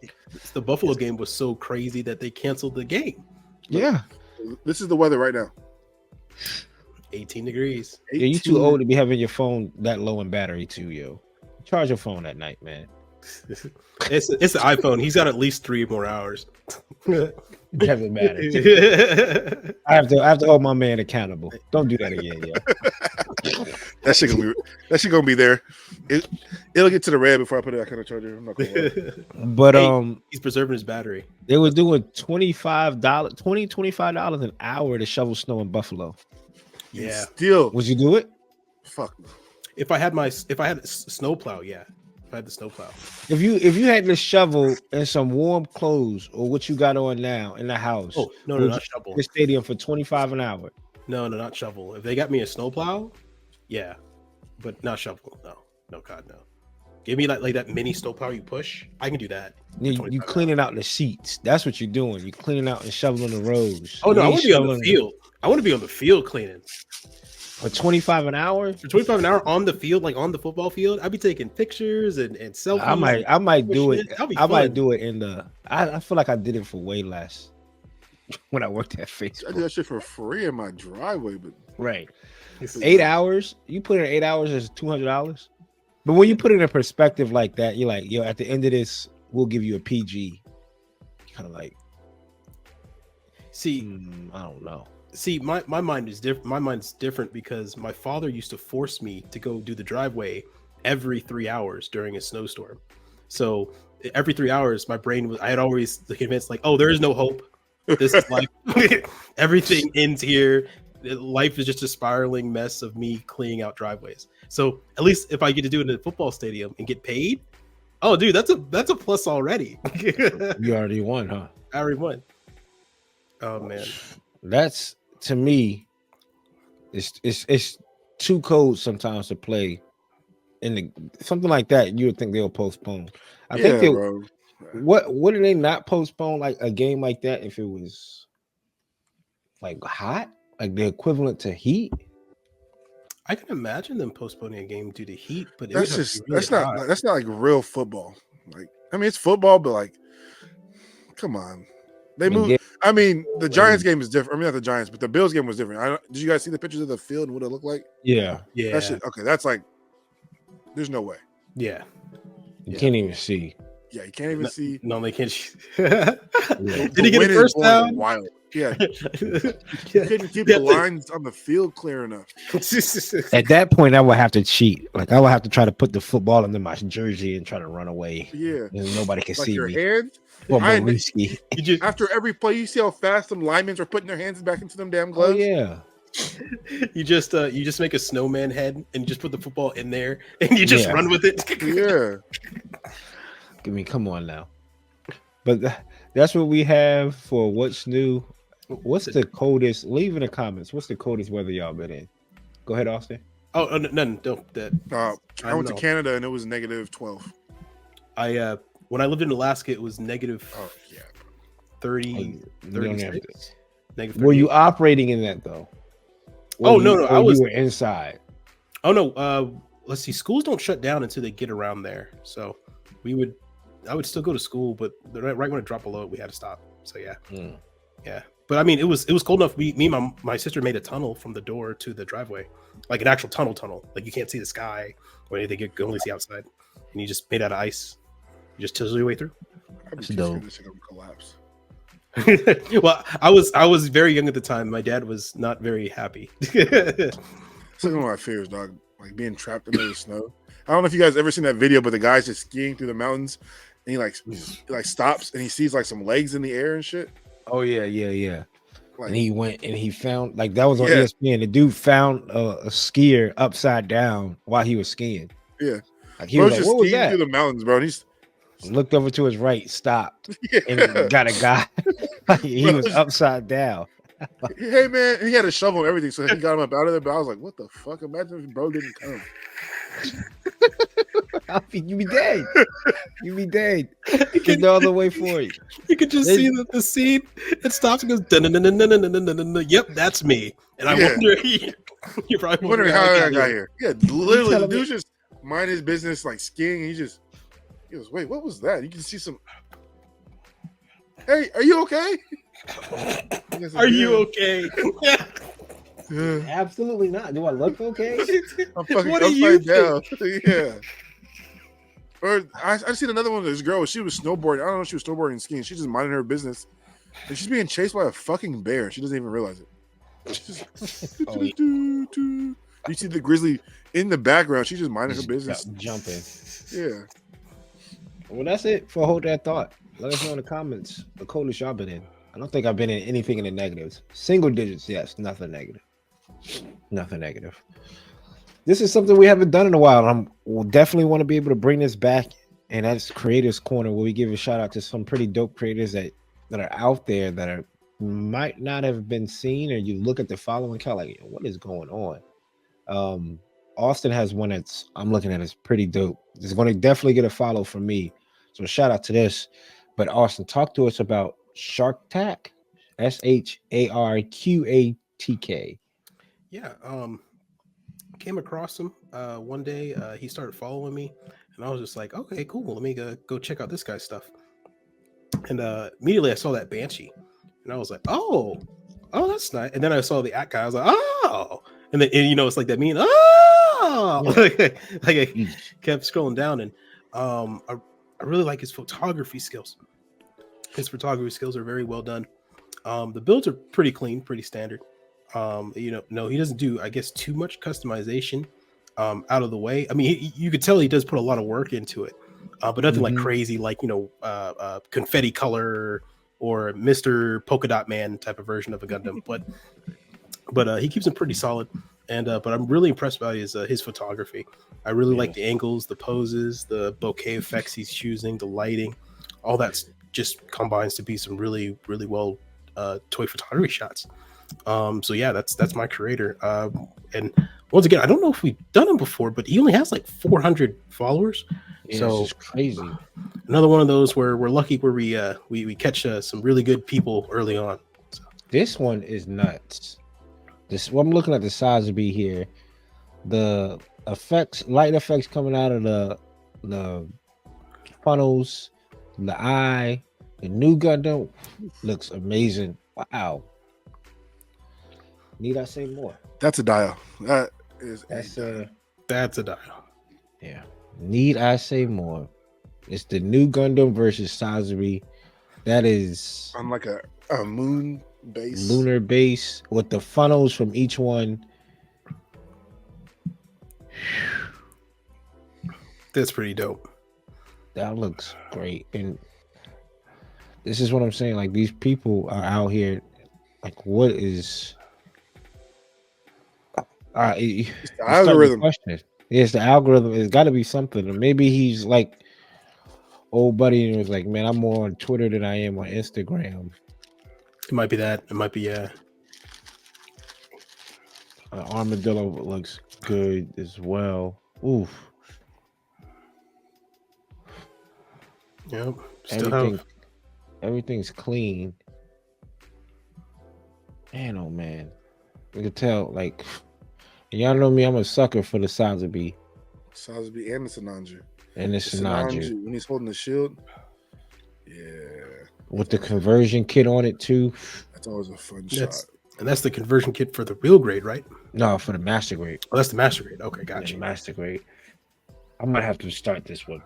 The Buffalo game was so crazy that they canceled the game. Yeah. This is the weather right now. 18 degrees. Yeah, you too old to be having your phone that low in battery too, yo. Charge your phone at night, man. It's the iPhone. He's got at least 3 more hours. It doesn't matter. I have to hold my man accountable. Don't do that again, yo. That shit gonna be there. It'll get to the red before I put it back on the charger. I'm not gonna lie. But he's preserving his battery. they were doing $25 an hour to shovel snow in Buffalo. Yeah. Still, Would you do it? fuck no. If I had a snowplow, yeah. If I had the snowplow. If you had to shovel in some warm clothes or what you got on now in the house, Oh, no, would not you shovel. the stadium for $25 an hour. No, not shovel. If they got me a snowplow, yeah. But not shovel. No, God, no. Give me like that mini snowplow you push. I can do that. You cleaning out the seats. That's what you're doing. You're cleaning out and shoveling the roads. Oh no, I want to be on the field. I want to be on the field cleaning. For $25 an hour? For $25 an hour on the field, like on the football field, I'd be taking pictures and selfies. I might do it. I fun. might do it in the. I feel like I did it for way less when I worked at Facebook. I do that shit for free in my driveway, but Right, 8 hours. You put in 8 hours is $200. But when you put it in perspective like that, you're like, yo, at the end of this, we'll give you a PG. Kind of like, see, I don't know. See, my mind is different. My mind's different because my father used to force me to go do the driveway every 3 hours during a snowstorm. So every 3 hours, my brain was. I had always convinced, like, oh, there is no hope. This is life. Everything ends here. Life is just a spiraling mess of me cleaning out driveways. So at least if I get to do it in a football stadium and get paid, oh, dude, that's a plus already. You already won, huh? I already won. Oh man, that's to me. It's too cold sometimes to play. In something like that, you would think they'll postpone. I think they. bro. What wouldn't they not postpone like a game like that if it was like hot, like the equivalent to heat? I can imagine them postponing a game due to heat, but that's not like real football. Like, I mean, it's football, but like, come on, they move. I mean, the Giants game is different. I mean, not the Giants, but the Bills game was different. Did you guys see the pictures of the field and what it looked like? Yeah. That shit. Okay, that's like, there's no way. Yeah. You can't even see. Yeah, you can't even see. No, they can't. Did he get a first down? Wild. Yeah. You couldn't keep the lines on the field clear enough. At that point, I would have to cheat. Like I would have to try to put the football into my jersey and try to run away. Yeah. And nobody can Like see your me. hands. Or more risky. After every play, you see how fast some linemen are putting their hands back into them damn gloves. Oh, yeah. You just make a snowman head and you just put the football in there and you just run with it. Yeah. I mean, come on now. But that's what we have for what's new. What's the coldest? Leave in the comments. What's the coldest weather y'all been in? Go ahead, Austin. Oh, none. Don't. I went to Canada and it was -12. When I lived in Alaska, it was negative 30. Were you operating in that though? No, I was. You were inside. Oh no. Let's see. Schools don't shut down until they get around there. So I would still go to school, but right when it dropped below it, we had to stop. So yeah. Yeah. But I mean, it was cold enough. Me and my sister made a tunnel from the door to the driveway, like an actual tunnel. Like you can't see the sky or anything. You can only see outside, and you just made out of ice. You just chisel your way through. That's dope. This is gonna collapse. Well, I was very young at the time. My dad was not very happy. It's like one of my fears, dog. Like being trapped in the snow. I don't know if you guys ever seen that video, but the guy's just skiing through the mountains, and he like stops and he sees like some legs in the air and shit. Oh yeah. Like, and he went and he found like that was on ESPN. The dude found a skier upside down while he was skiing. Yeah, like he was like, just "What was skiing that?" through the mountains, bro. And he's looked over to his right, stopped, and got a guy. He was upside down. Hey man, he had a shovel and everything, so he got him up out of there. But I was like, what the fuck? Imagine if bro didn't come. You be dead. You be dead. There's no other way for it. You could just see that the scene. It stops and goes. Yep, that's me. And I wonder. You're probably wondering how I got here. Yeah, literally, the telling dude just mind his business, like skiing. He goes, wait, what was that? You can see some. Hey, are you okay? Are you okay? Yeah. Absolutely not. Do I look okay? I'm fucking What do you upside down. Yeah. Or I seen another one of this girl. She was snowboarding. I don't know if she was snowboarding and skiing. She's just minding her business. And she's being chased by a fucking bear. She doesn't even realize it. Oh, yeah. You see the grizzly in the background. She's just minding her business. Jumping. Yeah. Well, that's it for Hold That Thought. Let us know in the comments the coldest y'all been in. I don't think I've been in anything in the negatives. Single digits, yes, nothing negative. Nothing negative. This is something we haven't done in a while. We'll definitely want to be able to bring this back, and that's Creators Corner, where we give a shout out to some pretty dope creators that are out there that are might not have been seen, or you look at the following count like, what is going on? Austin has one that's I'm looking at is pretty dope. It's going to definitely get a follow from me. So shout out to this. But Austin, talk to us about Shark Tack, SHARQATK. Yeah. Came across him one day. He started following me, and I was just like, okay, cool. Let me go check out this guy's stuff. And immediately I saw that Banshee, and I was like, oh, that's nice. And then I saw the At guy. I was like, oh, and then it's like that mean, oh, like I kept scrolling down, and I really like his photography skills. His photography skills are very well done. The builds are pretty clean, pretty standard. No, he doesn't do, I guess, too much customization out of the way. I mean, you could tell he does put a lot of work into it, but nothing like crazy, like confetti color or Mr. Polka Dot Man type of version of a Gundam. But he keeps them pretty solid. And but I'm really impressed by his photography. I really like the angles, the poses, the bokeh effects he's choosing, the lighting, all that just combines to be some really, really well toy photography shots. So yeah, that's my creator. And once again, I don't know if we've done him before, but he only has like 400 followers. Yeah, so it's crazy. Another one of those where we're lucky where we catch some really good people early on. So. This one is nuts. I'm looking at the size of B here. The light effects coming out of the funnels, the eye, the new Gundam looks amazing. Wow. Need I say more? That's a dial. That's a dial. Yeah. Need I say more? It's the new Gundam versus Sazori. That is on like a moon base, lunar base with the funnels from each one. That's pretty dope. That looks great. And this is what I'm saying. Like, these people are out here. Like, what is it's the algorithm? It's the algorithm. It's got to be something. Or maybe he's like old buddy and was like, man, I'm more on Twitter than I am on Instagram. It might be that. It might be Armadillo looks good as well. Oof. Yep. Everything's clean. Man, oh man. You can tell, like, y'all know me, I'm a sucker for the Sazori. Sazori and the Sinanju. And the Sinanju. When he's holding the shield. Yeah. With the conversion kit on it too. That's always a fun shot. And that's the conversion kit for the real grade, right? No, for the master grade. Oh, that's the master grade. Okay, gotcha. Yeah, master grade. I might have to start this one.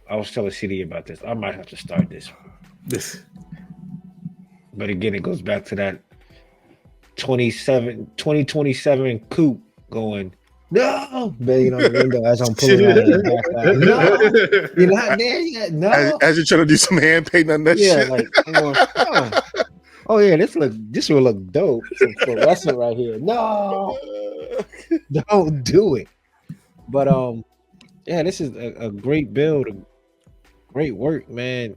I was telling CD about this. I might have to start this one. But again, it goes back to that 2027 coupe going, no, banging on the window as I'm pulling out of the back. No, you're not there yet. No. As you're trying to do some hand painting on that shit. Like, oh yeah, this will look dope for wrestling right here. No, don't do it. But yeah, this is a great build, great work, man.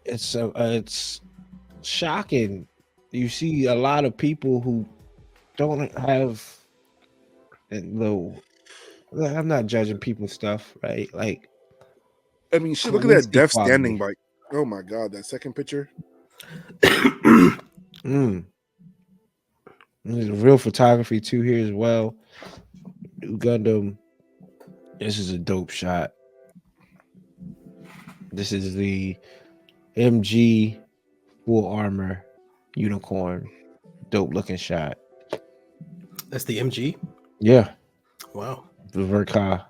it's shocking. You see a lot of people who don't have the. I'm not judging people's stuff, right? Like, I mean, shit, look at police that deaf standing equality. bike. Oh my god, that second picture. Mm. There's real photography too here as well. Gundam. This is a dope shot. This is the MG full armor unicorn. Dope looking shot. That's the MG. Yeah, Wow. the Verka.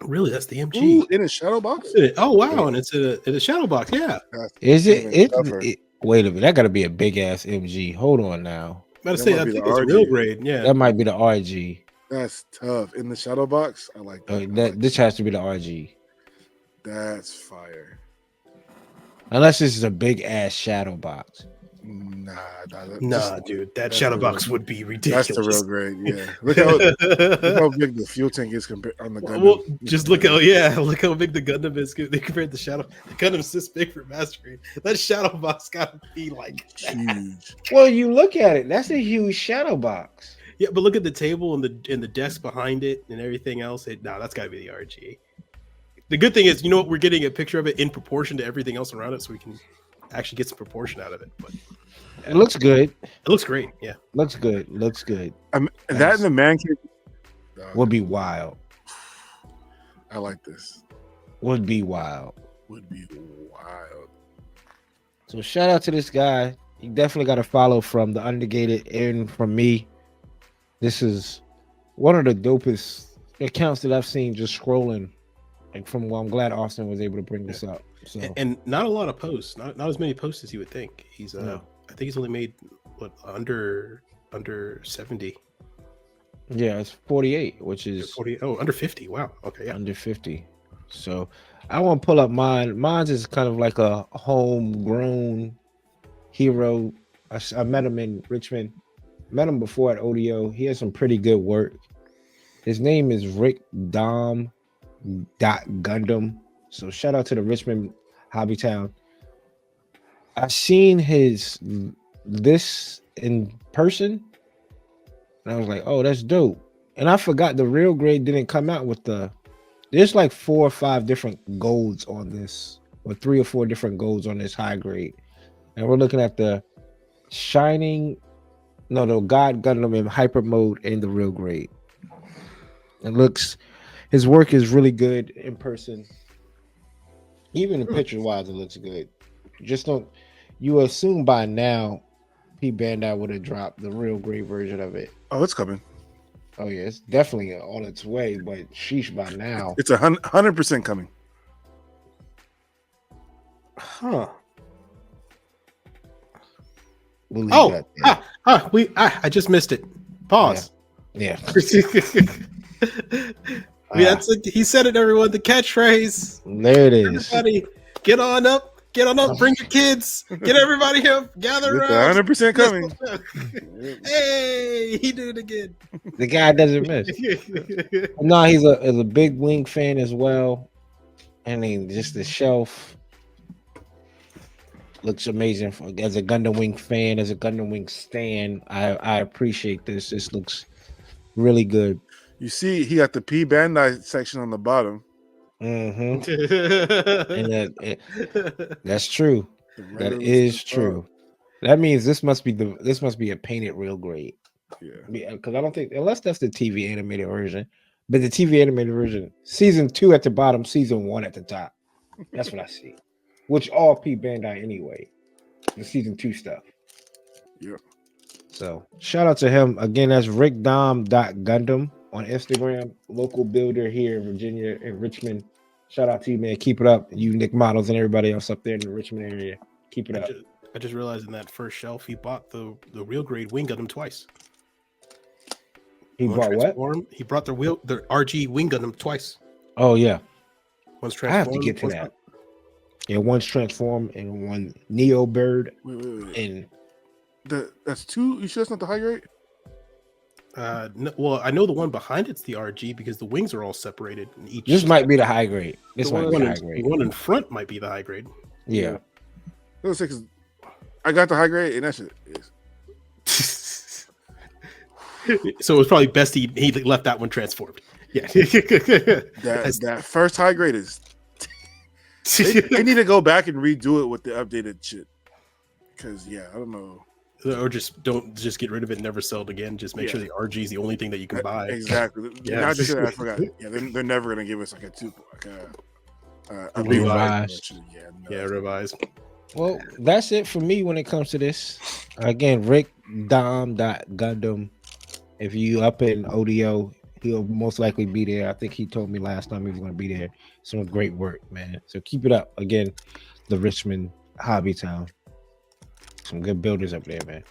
Really, that's the MG. Ooh, in a shadow box. Oh wow, and it's in a shadow box. Yeah. That's Is it? even It, tougher. it? Wait a minute. That got to be a big ass MG. Hold on now. About to That say, might I be the think it's real RG. grade. Yeah. That might be the RG. That's tough. In the shadow box, I like that. I That like this has to be the RG. That's fire. Unless this is a big ass shadow box. Nah, Nah, dude, that that's shadow the box real- would be ridiculous. that's the real grade. Yeah, look how big the fuel tank is compared on the Gundam. Well, just look how look how big the Gundam is. They compared the shadow. The Gundam's this big for mastery. That shadow box got to be like Huge. Well, you look at it. That's a huge shadow box. yeah, but look at the table and the desk behind it and everything else. That's got to be the RG. The good thing is, you know what? We're getting a picture of it in proportion to everything else around it, so we can actually get some proportion out of it. But It looks good. it looks great. Yeah. Looks good. Looks good. That and the man cave Would be wild. I like this. Would be wild. Would be wild. So shout out to this guy. You definitely got to follow from the Undergated and from me. This is one of the dopest accounts that I've seen just scrolling. Like from well, I'm glad Austin was able to bring this up. So And not a lot of posts. Not as many posts as you would think. He's No. I think he's only made what under 70. yeah, it's 48, which is 40. Oh, under 50. Wow. Okay. Yeah. under 50. So I want to pull up mine. Mine's is kind of like a homegrown hero. I met him in Richmond. Met him before at ODO. He has some pretty good work. His name is Rick Dom Gundam. So shout out to the Richmond Hobby Town. I seen this in person, and I was like, "Oh, that's dope." And I forgot the real grade didn't come out with the. There's like 4 or 5 different golds on this, or 3 or 4 different golds on this high grade, and we're looking at the shining, the God Gundam in hyper mode and the real grade. It looks, his work is really good in person. Even in picture wise, it looks good. Just don't. You assume by now, P Bandai would have dropped the real grade version of it. Oh, it's coming. Oh yeah, it's definitely on its way. But sheesh, by now, It's 100% coming. Huh. we'll leave Oh, that there. I just missed it. Pause. Yeah. I mean, that's like, he said it, everyone. The catchphrase. There it is. Everybody, get on up. Get on up. Bring your kids. Get everybody up. Gather It's around. 100% coming. Hey, he did it again. The guy doesn't miss. No, he's a big Wing fan as well. I mean, just the shelf looks amazing. As a Gundam Wing fan, as a Gundam Wing stan, I appreciate this. This looks really good. You see, he got the P Bandai section on the bottom. And that's true. That Right is true. That means this must be a painted real grade. Yeah. Because I don't think, unless that's the TV animated version, but the TV animated version, season 2 at the bottom, season 1 at the top. That's what I see. Which all P Bandai anyway. The season 2 stuff. Yeah. So shout out to him. Again, that's rickdom.gundam on Instagram, local builder here in Virginia and Richmond. Shout out to you, man. Keep it up. You Nick Models and everybody else up there in the Richmond area. Keep it up. I just realized in that first shelf, he bought the real grade Wing Gundam twice. He bought what? He brought the RG Wing Gundam twice. Oh yeah. One's I have to transformed. get to that. Yeah, one's transformed and one Neo Bird. Wait. And That's 2. You sure that's not the high grade? Well, I know the one behind it's the RG because the wings are all separated. And each This might be the high grade. This The might be one the one high in, grade. one in front might be the high grade. Yeah. Let's say, 'cause I got the high grade, and that shit is. So it was probably best he left that one transformed. Yeah. That first high grade is. They need to go back and redo it with the updated shit. Because I don't know. Or just don't get rid of it and never sell it again. Just make sure the RG is the only thing that you can buy. Exactly. Yeah. Now just I forgot. Yeah, they're never gonna give us like a A revised. Yeah, revised. Well, that's it for me when it comes to this. Again, Rick Dom.Gundam. If you up in ODO, he'll most likely be there. I think he told me last time he was going to be there. Some great work, man. So keep it up. Again, the Richmond Hobby Town. Some good builders up there, man.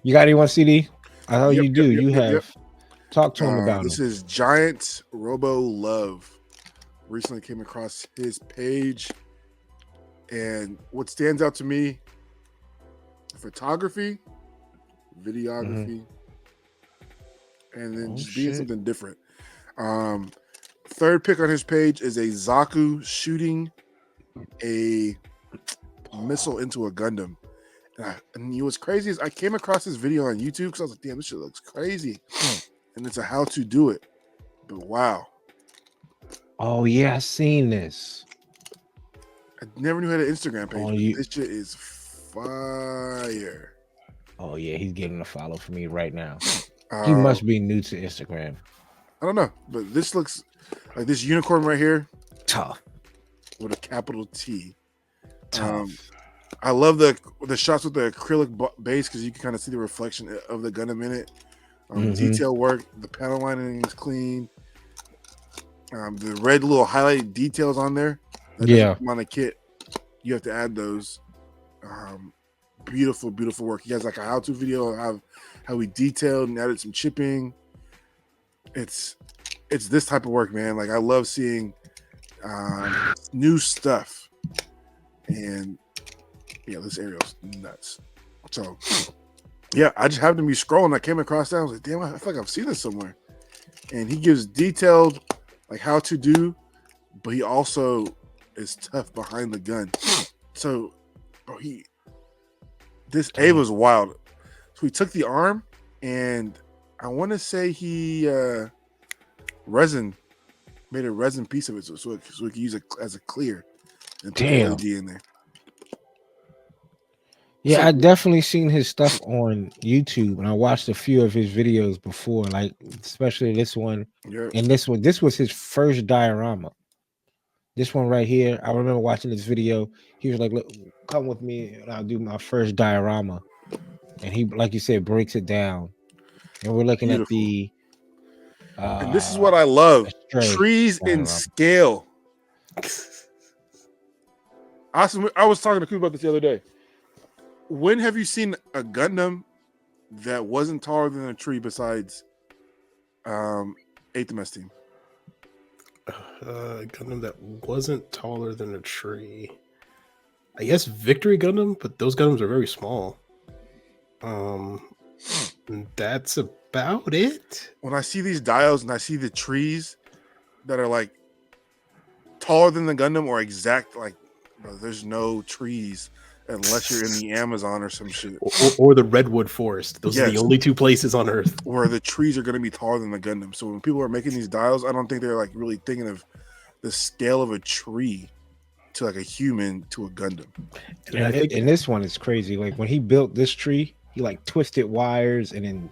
You got anyone, CD? I know you do. You have talked to him about this him. is Giant Robo Love. Recently came across his page, and what stands out to me: photography, videography, and then just being something different. Third pick on his page is a Zaku shooting a missile into a Gundam. And what's crazy is I came across this video on YouTube because I was like, damn, this shit looks crazy. And it's a how to do it. But wow. Oh, yeah, I seen this. I never knew he had an Instagram page. Oh, But this shit is fire. Oh, yeah, he's getting a follow for me right now. He must be new to Instagram. I don't know, but this looks like this unicorn right here. Tough. With a capital T. Tough. I love the shots with the acrylic base because you can kind of see the reflection of the Gundam in it. Detail work, the panel lining is clean. The red little highlighted details on there. That doesn't come on a kit. You have to add those. Beautiful, beautiful work. He has like a how-to video of how we detailed and added some chipping. It's this type of work, man. Like I love seeing new stuff. And this aerial's nuts. So I just happened to be scrolling. I came across that. I was like, damn, I feel like I've seen this somewhere. And he gives detailed like how to do, but he also is tough behind the gun. So this Ava's wild. So we took the arm and I want to say he made a resin piece of it so we could use it as a clear and put the LED in there. Yeah, I definitely seen his stuff on YouTube, and I watched a few of his videos before, like especially this one. And this was his first diorama. This one right here, I remember watching this video. He was like, "Look, come with me, and I'll do my first diorama." And he, like you said, breaks it down. And we're looking at the. And this is what I love: trees in scale. I was talking to Coop about this the other day. When have you seen a Gundam that wasn't taller than a tree besides 8th MS Team? Gundam that wasn't taller than a tree. I guess Victory Gundam, but those Gundams are very small. That's about it. When I see these dials and I see the trees that are like taller than the Gundam or exact, like, bro, there's no trees unless you're in the Amazon or some shit. Or the Redwood Forest. Those are the only two places on Earth where the trees are going to be taller than the Gundam. So when people are making these dials, I don't think they're like really thinking of the scale of a tree to like a human to a Gundam. And this one is crazy. Like when he built this tree, he like twisted wires and then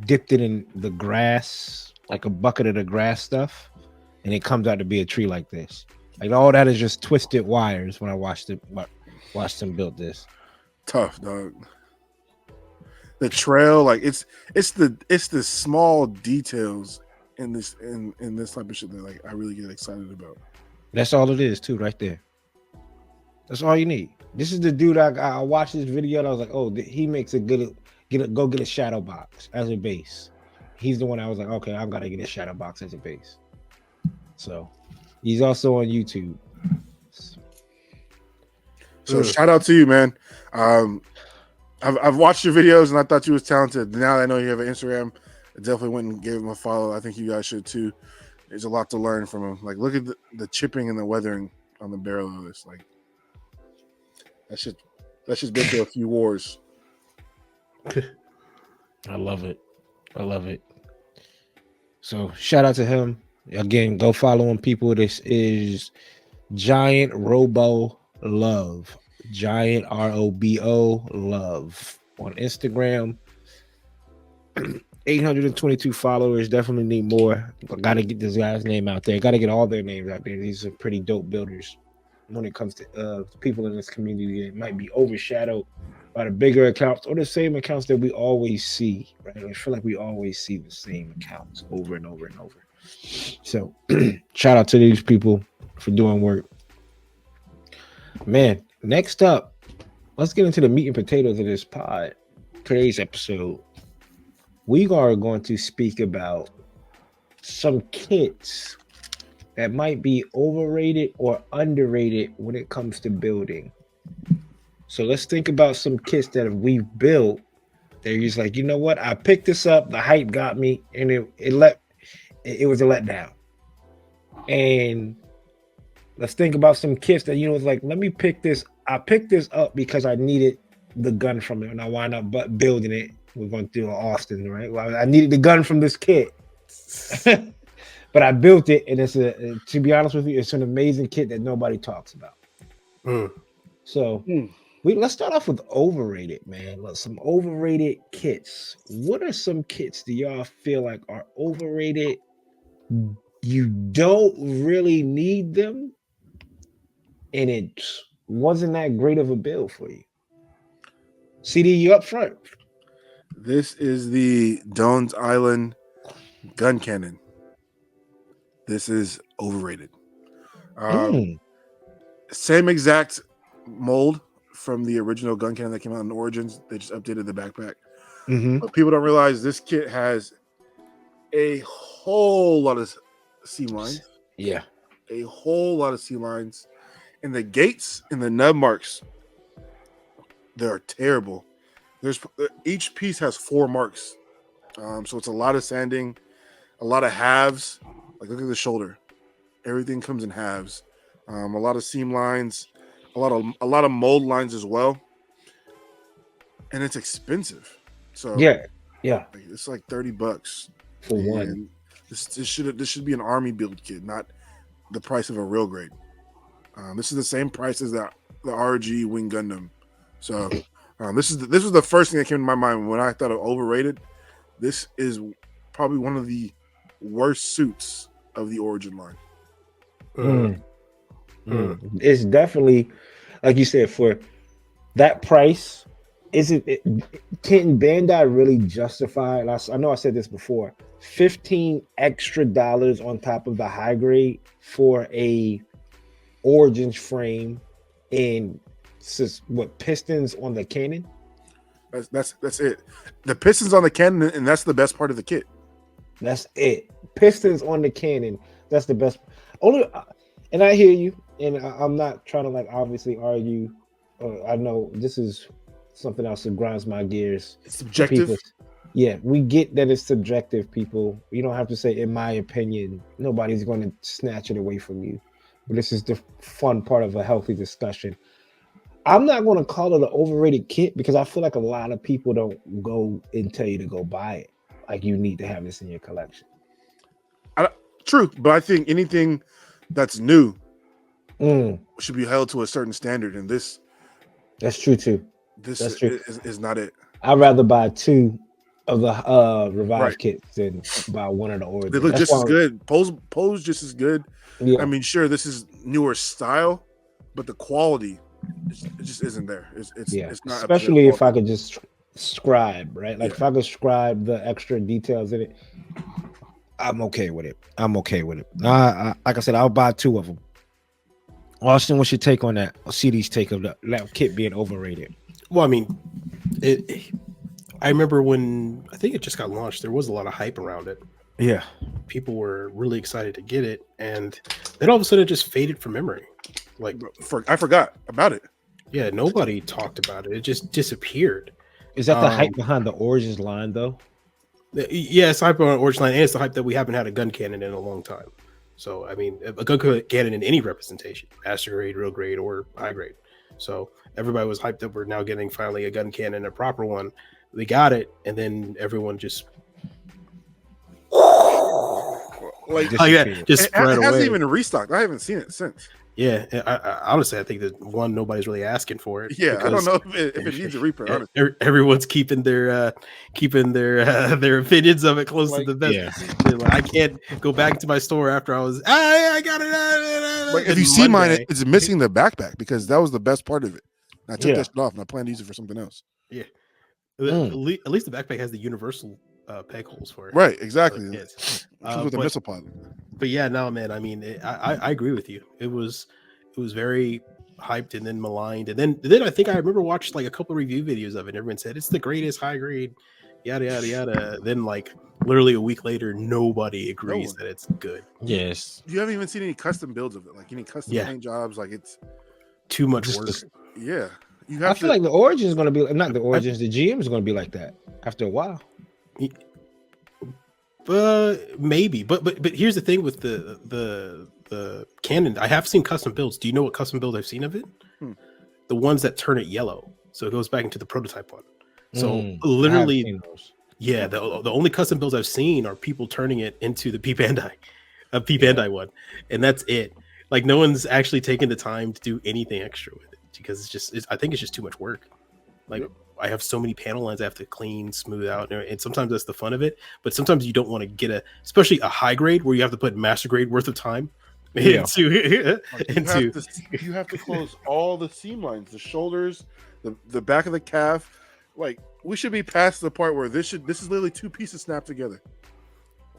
dipped it in the grass, like a bucket of the grass stuff. And it comes out to be a tree like this. Like all that is just twisted wires when I watched them build this. Tough, dog. The trail, like it's the small details in this type of shit that like I really get excited about. That's all it is too, right there. That's all you need. This is the dude I watched this video and I was like, oh, he makes a good go get a shadow box as a base. He's the one I was like, okay, I've got to get a shadow box as a base. So he's also on YouTube. So shout out to you, man. I've watched your videos and I thought you was talented. Now I know you have an Instagram. I definitely went and gave him a follow. I think you guys should too. There's a lot to learn from him. Like, look at the chipping and the weathering on the barrel of this. Like, that shit's been through a few wars. I love it. I love it. So shout out to him. Again, go follow him, people. This is Giant Robo Love. Giant ROBO Love on Instagram. 822 followers. Definitely need more. Gotta get this guy's name out there. Gotta get all their names out there. These are pretty dope builders. When it comes to people in this community, it might be overshadowed by the bigger accounts or the same accounts that we always see, right? I feel like we always see the same accounts over and over and over. So shout out to these people for doing work. Man, next up, let's get into the meat and potatoes of this pod. Today's episode, we are going to speak about some kits that might be overrated or underrated when it comes to building. So let's think about some kits that we've built. They're just like, you know what? I picked this up. The hype got me, and it was a letdown. And let's think about some kits that, you know, it's like, let me pick this. I picked this up because I needed the gun from it, and I wound up building it. We're going through Austin, right? Well, I needed the gun from this kit, but I built it, and to be honest with you, it's an amazing kit that nobody talks about. So let's start off with overrated, man. Some overrated kits. What are some kits do y'all feel like are overrated? You don't really need them, and it wasn't that great of a build for you. CD, you up front. This is the Dones Island gun cannon. This is overrated. Same exact mold from the original gun cannon that came out in Origins. They just updated the backpack. But people don't realize this kit has a whole lot of seam lines. Yeah. A whole lot of seam lines. And the gates and the nub marks, they're terrible. Each piece has 4 marks. So it's a lot of sanding, a lot of halves. Like, look at the shoulder. Everything comes in halves. A lot of seam lines, a lot of mold lines as well. And it's expensive. So yeah, it's like $30 for one. This should be an army build kit, not the price of a real grade. This is the same price as the RG Wing Gundam. So this was the first thing that came to my mind when I thought of overrated. This is probably one of the worst suits of the Origin line. It's definitely, like you said, for that price. Can Bandai really justify? I know I said this before. $15 extra on top of the high grade for a Origins frame and what pistons on the cannon? That's it. The pistons on the cannon, and that's the best part of the kit. That's it. Pistons on the cannon. That's the best. And I hear you, and I'm not trying to like obviously argue. I know this is something else that grinds my gears. It's subjective. Yeah, we get that it's subjective, people. You don't have to say, in my opinion. Nobody's going to snatch it away from you. But this is the fun part of a healthy discussion. I'm not going to call it an overrated kit because I feel like a lot of people don't go and tell you to go buy it. Like, you need to have this in your collection. True, but I think anything that's new should be held to a certain standard, and this. That's true too. This is not it. I'd rather buy 2 of the revive kits than buy one of the Origins. They look just as good. Pose just as good. Yeah. I mean, sure, this is newer style, but the quality it just isn't there. It's not. Especially if I could just scribe, right? Like if I could scribe the extra details in it, I'm okay with it. Like I said, I'll buy 2 of them. Austin, what's your take on that? CD's take of that kit being overrated? Well, I mean, I remember when I think it just got launched, there was a lot of hype around it. Yeah. People were really excited to get it, and then all of a sudden it just faded from memory. Like, I forgot about it. Yeah, nobody talked about it. It just disappeared. Is that the hype behind the Origins line, though? Yeah, it's hype on Origin Line, and it's the hype that we haven't had a gun cannon in a long time. So, I mean, a gun cannon in any representation, master grade, real grade, or high grade. So, everybody was hyped that we're now getting finally a gun cannon, a proper one. We got it, and then everyone just Like that just it spread hasn't away. even restocked. I haven't seen it since. Yeah, I honestly, I think that nobody's really asking for it. Yeah, I don't know if it needs a reprint. Honestly, everyone's keeping their their opinions of it close like, to the best. Yeah. They're like, I can't go back to my store after I got it. like if you see mine, it's missing the backpack because that was the best part of it. And I took that shit off and I plan to use it for something else. Yeah, at least the backpack has the universal peg holes for it. Right, exactly. With a missile pod. But yeah, no, man. I mean, I agree with you. It was very hyped and then maligned, and then I think I remember watched like a couple of review videos of it. And everyone said it's the greatest high grade, yada yada yada. Then like literally a week later, nobody agrees that it's good. Yes, you haven't even seen any custom builds of it, like any custom paint jobs. Like it's too much work. Yeah, I feel like the Origin is going to be not the Origins. The GM is going to be like that after a while. Maybe, but here's the thing with the cannon. I have seen custom builds. Do you know what custom build I've seen of it? The ones that turn it yellow, so it goes back into the prototype one. So literally, yeah, the only custom builds I've seen are people turning it into the P Bandai one, and that's it. Like no one's actually taken the time to do anything extra with it because I think it's just too much work. Like I have so many panel lines I have to clean, smooth out, and sometimes that's the fun of it. But sometimes you don't want to get especially a high grade where you have to put master grade worth of time into. You have to close all the seam lines, the shoulders, the back of the calf. Like we should be past the part where this is literally two pieces snapped together.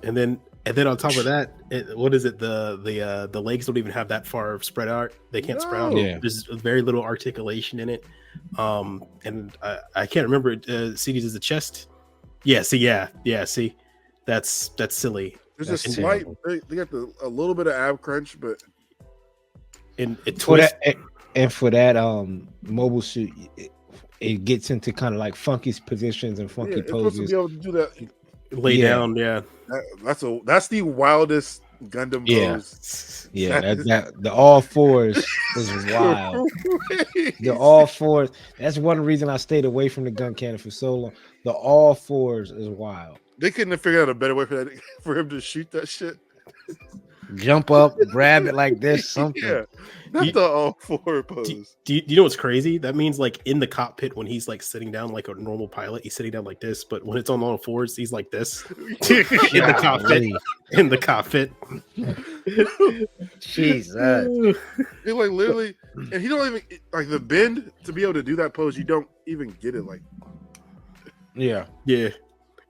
And then on top of that, what is it? The legs don't even have that far spread out. They can't spread out. Yeah. There's very little articulation in it. And I can't remember. CDs is the chest. Yeah. See, that's silly. There's a slight. They got a little bit of ab crunch, but it twists. For that mobile suit, it gets into kind of like funky positions and funky poses. It's supposed to be able to do that. Lay down, yeah. That's the wildest Gundam pose. Yeah, the all fours is wild. The all fours. That's one reason I stayed away from the gun cannon for so long. The all fours is wild. They couldn't have figured out a better way for him to shoot that shit. Jump up, grab it like this, something. Yeah, not the all four pose. Do you know what's crazy? That means like in the cockpit when he's like sitting down like a normal pilot, he's sitting down like this. But when it's on all fours, he's like this in the cockpit. In the cockpit. Jesus. He like literally, and he don't even like the bend to be able to do that pose. You don't even get it. Like, yeah.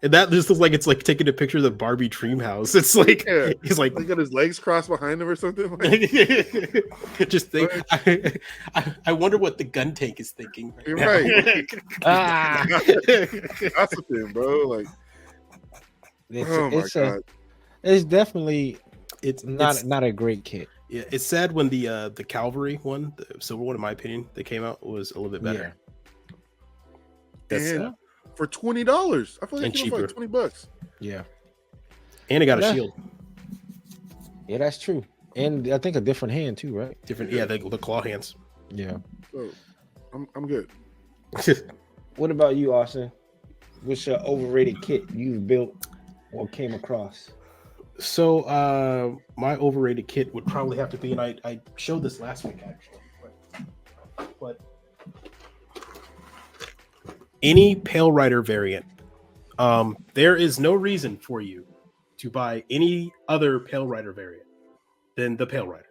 And that just looks like it's like taking a picture of the Barbie dream house. It's like he's like he got his legs crossed behind him or something. Just think, I wonder what the gun tank is thinking. Right. That's the thing, bro. Like, God. It's definitely it's not a great kit. Yeah, it's sad when the Calvary one, the silver one, in my opinion, that came out was a little bit better. Yeah. For $20, I feel like it was like $20. Yeah, and it got a shield. Yeah, that's true, and I think a different hand too, right? Different, yeah, the claw hands. Yeah, so I'm good. What about you, Austin? What's your overrated kit you've built or came across? So, my overrated kit would probably have to be, and I showed this last week actually, but any Pale Rider variant. There is no reason for you to buy any other Pale Rider variant than the Pale Rider.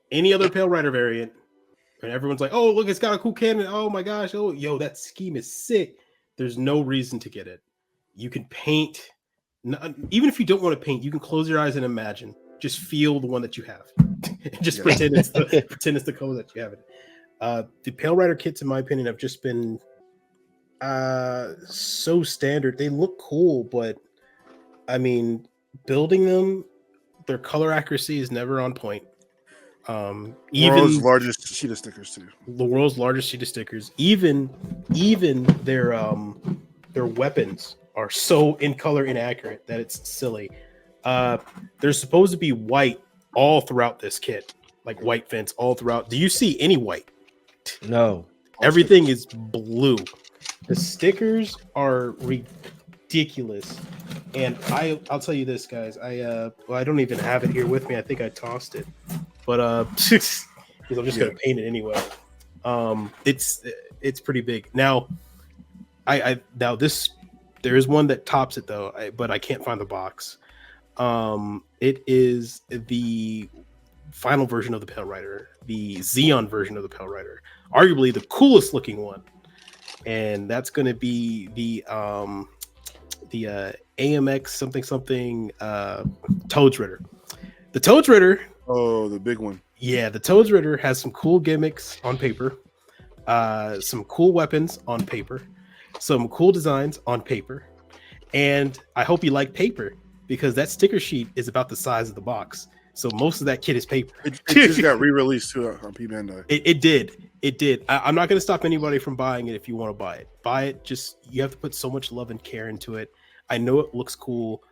Any other Pale Rider variant, and everyone's like, "Oh, look, it's got a cool cannon! Oh my gosh! Oh, yo, that scheme is sick." There's no reason to get it. You can paint, even if you don't want to paint, you can close your eyes and imagine. Just feel the one that you have, and just pretend it's the color that you have it. The Pale Rider kits, in my opinion, have just been so standard. They look cool, but I mean, building them, their color accuracy is never on point. Even the world's largest sheet of stickers too. The world's largest sheet of stickers. Even their weapons are so in color inaccurate that it's silly. There's supposed to be white all throughout this kit, like white fence all throughout. Do you see any white? No. Everything is blue. The stickers are ridiculous. And I'll tell you this, guys. I don't even have it here with me. I think I tossed it. But because I'm just gonna paint it anyway. It's pretty big. Now now this there is one that tops it though, but I can't find the box. It is the final version of the Pale Rider, the Xeon version of the Pale Rider, arguably the coolest looking one, and that's going to be the AMX something Toads Ritter. The Toads Ritter. Oh, the big one. Yeah, the Toads Ritter has some cool gimmicks on paper, some cool weapons on paper, some cool designs on paper, and I hope you like paper because that sticker sheet is about the size of the box. So most of that kit is paper. It just got re-released too on P Bandai. It did. I'm not going to stop anybody from buying it if you want to buy it. Buy it. Just you have to put so much love and care into it. I know it looks cool,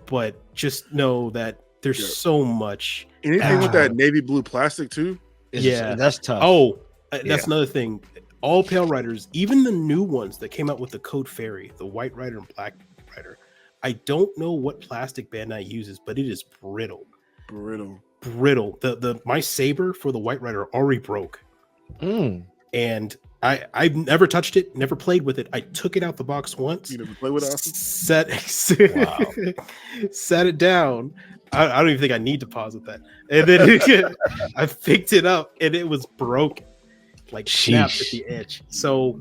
but just know that there's so much. Anything with that navy blue plastic too. That's tough. Oh, that's another thing. All Pale Riders, even the new ones that came out with the Code Fairy, the White Rider and Black Rider. I don't know what plastic Bandai uses, but it is brittle. Brittle. The my saber for the White Rider already broke, and I've never touched it, never played with it. I took it out the box once. You never play with it? Set it down. I don't even think I need to pause with that. And then I picked it up, and it was broken, like snapped at the edge. So,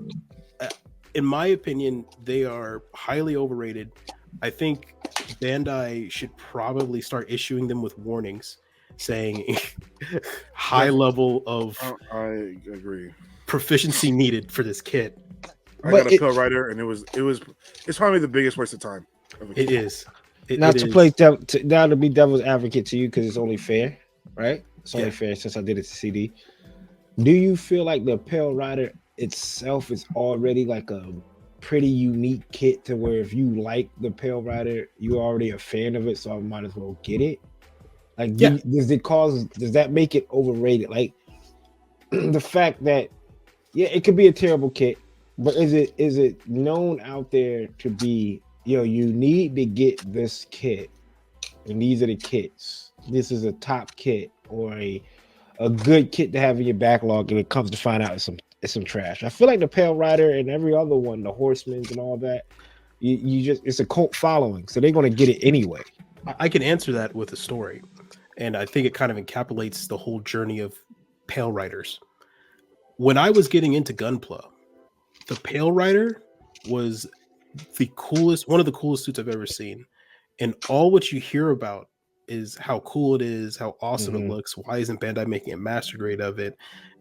in my opinion, they are highly overrated. I think Bandai should probably start issuing them with warnings saying high level of I agree proficiency needed for this kit. I got a Pale Rider and it's probably the biggest waste of time. It is. To be devil's advocate to you because it's only fair, right? It's only fair since I did it to CD. Do you feel like the Pale Rider itself is already like a pretty unique kit to where if you like the Pale Rider, you're already a fan of it, so I might as well get it? Like, does that make it overrated? Like the fact that it could be a terrible kit, but is it known out there to be, you need to get this kit, and these are the kits. This is a top kit or a good kit to have in your backlog, and it comes to find out it's some trash. I feel like the Pale Rider and every other one, the Horsemen's and all that, it's a cult following, so they're going to get it anyway. I can answer that with a story, and I think it kind of encapsulates the whole journey of Pale Riders. When I was getting into Gunpla, the Pale Rider was one of the coolest suits I've ever seen, and all what you hear about is how cool it is, how awesome it looks. Why isn't Bandai making a master grade of it?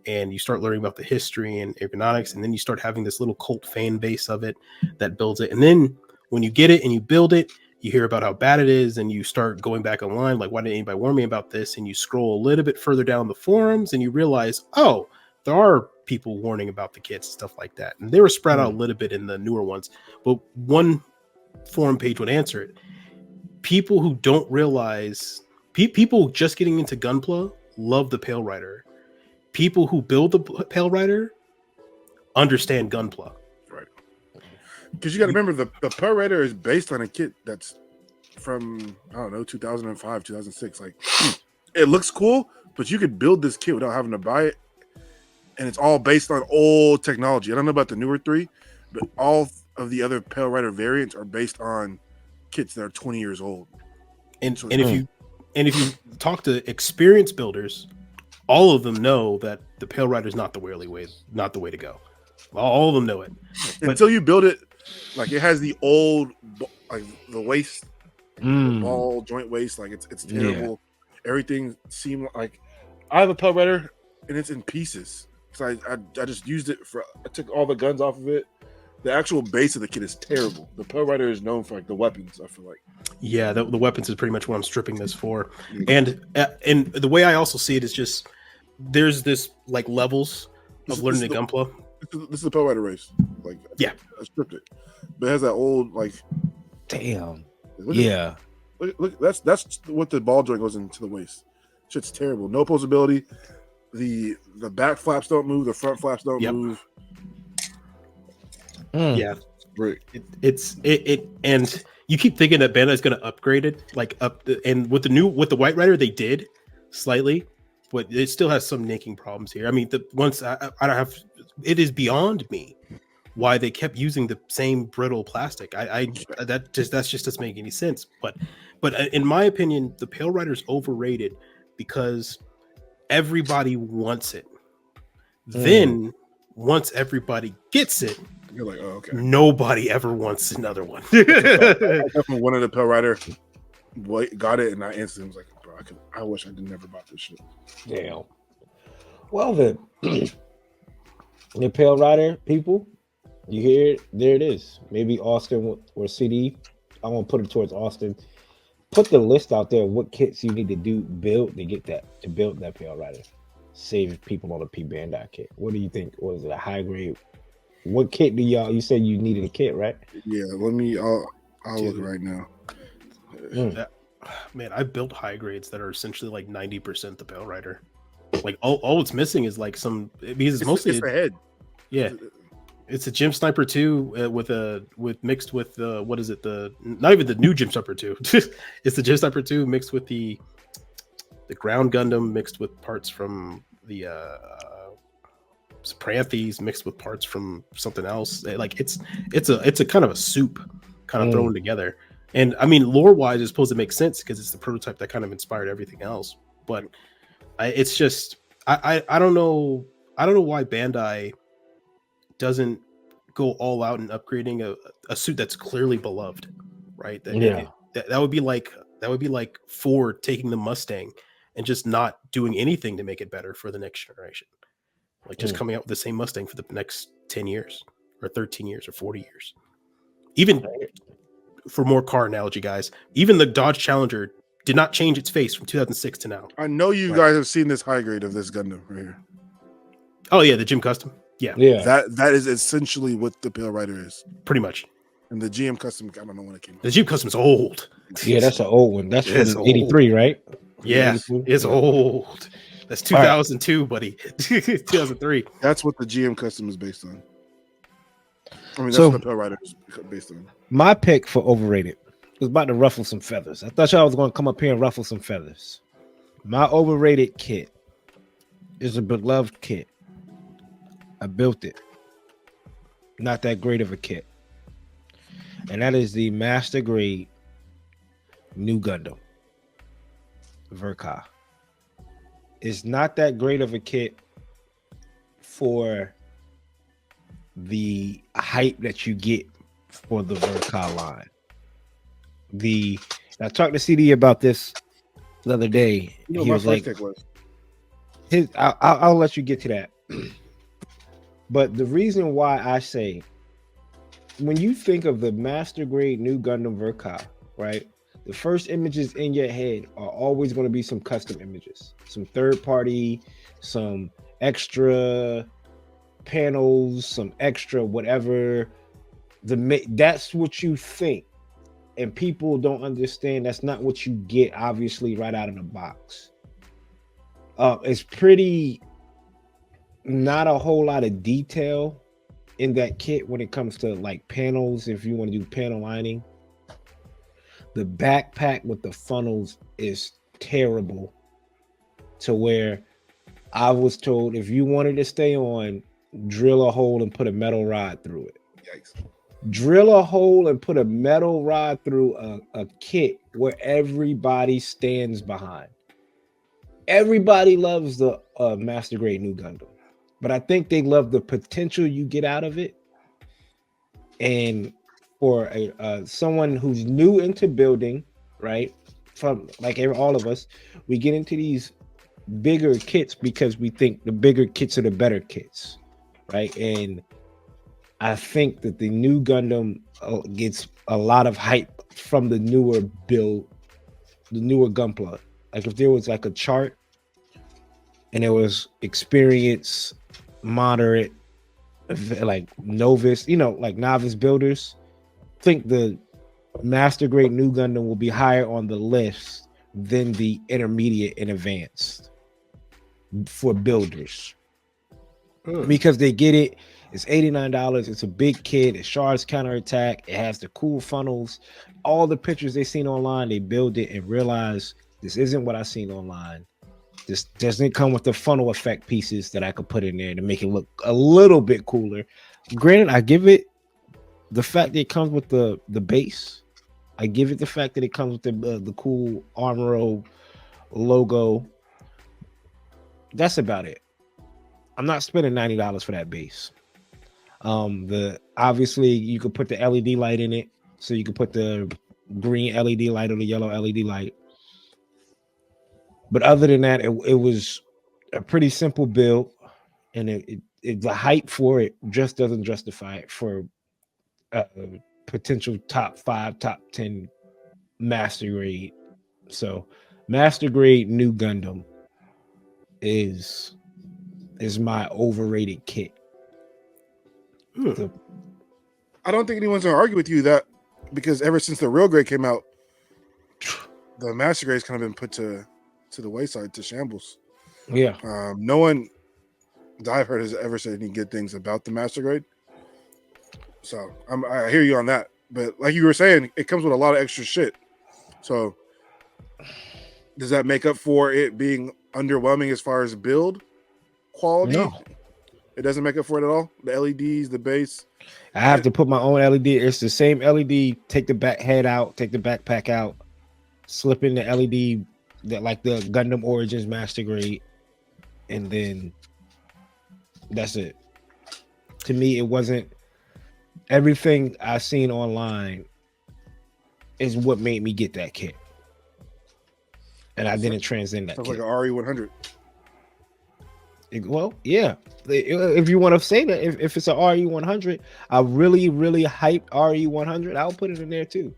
And you start learning about the history and ergonomics, and then you start having this little cult fan base of it that builds it. And then when you get it and you build it, you hear about how bad it is, and you start going back online, like, why didn't anybody warn me about this? And you scroll a little bit further down the forums, and you realize, oh, there are people warning about the kits and stuff like that. And they were spread out a little bit in the newer ones, but one forum page would answer it. People who don't realize, people just getting into Gunpla love the Pale Rider. People who build the Pale Rider understand Gunpla. Right. Because you got to remember, the Pale Rider is based on a kit that's from, I don't know, 2005, 2006. Like, it looks cool, but you could build this kit without having to buy it. And it's all based on old technology. I don't know about the newer three, but all of the other Pale Rider variants are based on kits that are 20 years old. And if you talk to experienced builders, all of them know that the Pale Rider is not the way to go. All of them know it. Until you build it, like, it has the old, like, the waist, the ball joint waist, like it's terrible. Yeah. Everything seemed like, I have a Pale Rider and it's in pieces. So I just used it I took all the guns off of it. The actual base of the kit is terrible. The Pale Rider is known for, like, the weapons, I feel like. Yeah, the weapons is pretty much what I'm stripping this for. And the way I also see it is just, there's this, like, levels of learning the Gunpla. This is the Pale Rider race. Like, I stripped it. But it has that old, like, Damn. Look Yeah. look, that's what the ball joint goes into the waist. Shit's terrible. No posability. The back flaps don't move. The front flaps don't move. Yeah, Right. and you keep thinking that Bandai's going to upgrade it, like and with the White Rider they did slightly, but it still has some nicking problems here. I mean, I don't have, it is beyond me why they kept using the same brittle plastic. That just doesn't make any sense. But in my opinion, the Pale Rider's overrated because everybody wants it. Then once everybody gets it, you're like, oh, okay. Nobody ever wants another one. I definitely wanted a Pale Rider. Got it, and I instantly was like, bro, I wish I never bought this shit. Damn. Well then, the Pale Rider people, you hear it? There it is. Maybe Austin or CD. I want to put it towards Austin. Put the list out there of what kits you need to build that Pale Rider. Save people on the P Bandai kit. What do you think? Was it a high grade? What kit do y'all? You said you needed a kit, right? Yeah. I'll look right now. Man, I built high grades that are essentially like 90% the Pale Rider. Like all it's missing is like some, because it's mostly the head. Yeah, it's a Gym Sniper 2 with mixed with what is it? Not even the new Gym Sniper 2. It's the Gym Sniper 2 mixed with the Ground Gundam mixed with parts from the Pranthes mixed with parts from something else. Like it's a kind of a soup kind of thrown together. And I mean, lore wise, it's supposed to make sense because it's the prototype that kind of inspired everything else. But it's just I don't know why Bandai doesn't go all out in upgrading a suit that's clearly beloved, right? That would be like Ford taking the Mustang and just not doing anything to make it better for the next generation. Like just coming out with the same Mustang for the next 10 years or 13 years or 40 years. Even for more car analogy, guys, even the Dodge Challenger did not change its face from 2006 to now. I know you guys have seen this high grade of this Gundam right here. Oh yeah, the Gym Custom. Yeah. That is essentially what the Pale Rider is. Pretty much. And the GM Custom, I don't know when it came out. The Gym Custom's old. Yeah, that's an old one. That's from 83, right? Yeah, 83? It's old. That's 2002, buddy. 2003. That's what the GM Custom is based on. I mean, that's what the Pale Rider is based on. My pick for overrated was about to ruffle some feathers. I thought y'all was going to come up here and ruffle some feathers. My overrated kit is a beloved kit. I built it. Not that great of a kit. And that is the Master Grade New Gundam Verka. It's not that great of a kit for the hype that you get for the Verka line. I talked to CD about this the other day. You know, he was like, I'll let you get to that. But the reason why I say, when you think of the Master Grade New Gundam Verka, right? The first images in your head are always going to be some custom images, some third party, some extra panels, some extra whatever. That's what you think. And people don't understand that's not what you get, obviously, right out of the box. It's pretty, not a whole lot of detail in that kit when it comes to like panels. If you want to do panel lining, the backpack with the funnels is terrible, to where I was told if you wanted to stay on, drill a hole and put a metal rod through it. Yikes. Drill a hole and put a metal rod through a kit where everybody stands behind. Everybody loves the Master Grade New Gundam, but I think they love the potential you get out of it. And for someone who's new into building, right? From like all of us, we get into these bigger kits because we think the bigger kits are the better kits, right? And I think that the new Gundam gets a lot of hype from the newer build, the newer Gunpla. Like if there was like a chart and it was experience, moderate, like novice, like novice builders, think the Master grade new Gundam will be higher on the list than the intermediate and advanced for builders because they get it. It's $89. It's a big kit. It shards counterattack. It has the cool funnels. All the pictures they seen online, they build it and realize this isn't what I seen online. This doesn't come with the funnel effect pieces that I could put in there to make it look a little bit cooler. Granted, I give it the fact that it comes with the base. I give it the fact that it comes with the cool Armoro logo. That's about it. I'm not spending $90 for that base. The obviously you could put the LED light in it, so you could put the green LED light or the yellow LED light. But other than that, it was a pretty simple build, and the hype for it just doesn't justify it for potential top 5, top 10 master grade. So, master grade new Gundam is my overrated kit. I don't think anyone's gonna argue with you that because ever since the real grade came out, the master grade's kind of been put to the wayside, to shambles. Yeah. No one that I've heard has ever said any good things about the master grade. So I hear you on that. But like you were saying, it comes with a lot of extra shit. So does that make up for it being underwhelming as far as build quality? No. It doesn't make up for it at all. The LEDs, the base. I have to put my own LED. It's the same LED. Take the back head out, take the backpack out, slip in the LED that like the Gundam Origins Master Grade, and then that's it. To me, it wasn't everything I seen online is what made me get that kit. And I didn't transcend that. Sounds kit. like an RE100. Well, yeah. If you want to say that, if it's an RE100, a really, really hyped RE100, I'll put it in there too.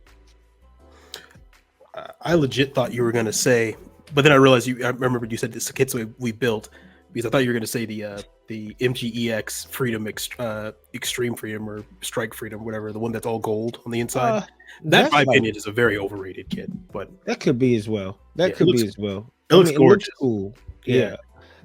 I legit thought you were going to say, but then I realized I remember you said this kits we built, because I thought you were going to say the MGEX Freedom Extreme Freedom or Strike Freedom, whatever, the one that's all gold on the inside. That, in my opinion, is a very overrated kit. But that could be as well. That could be as well. It looks gorgeous. It looks cool. Yeah.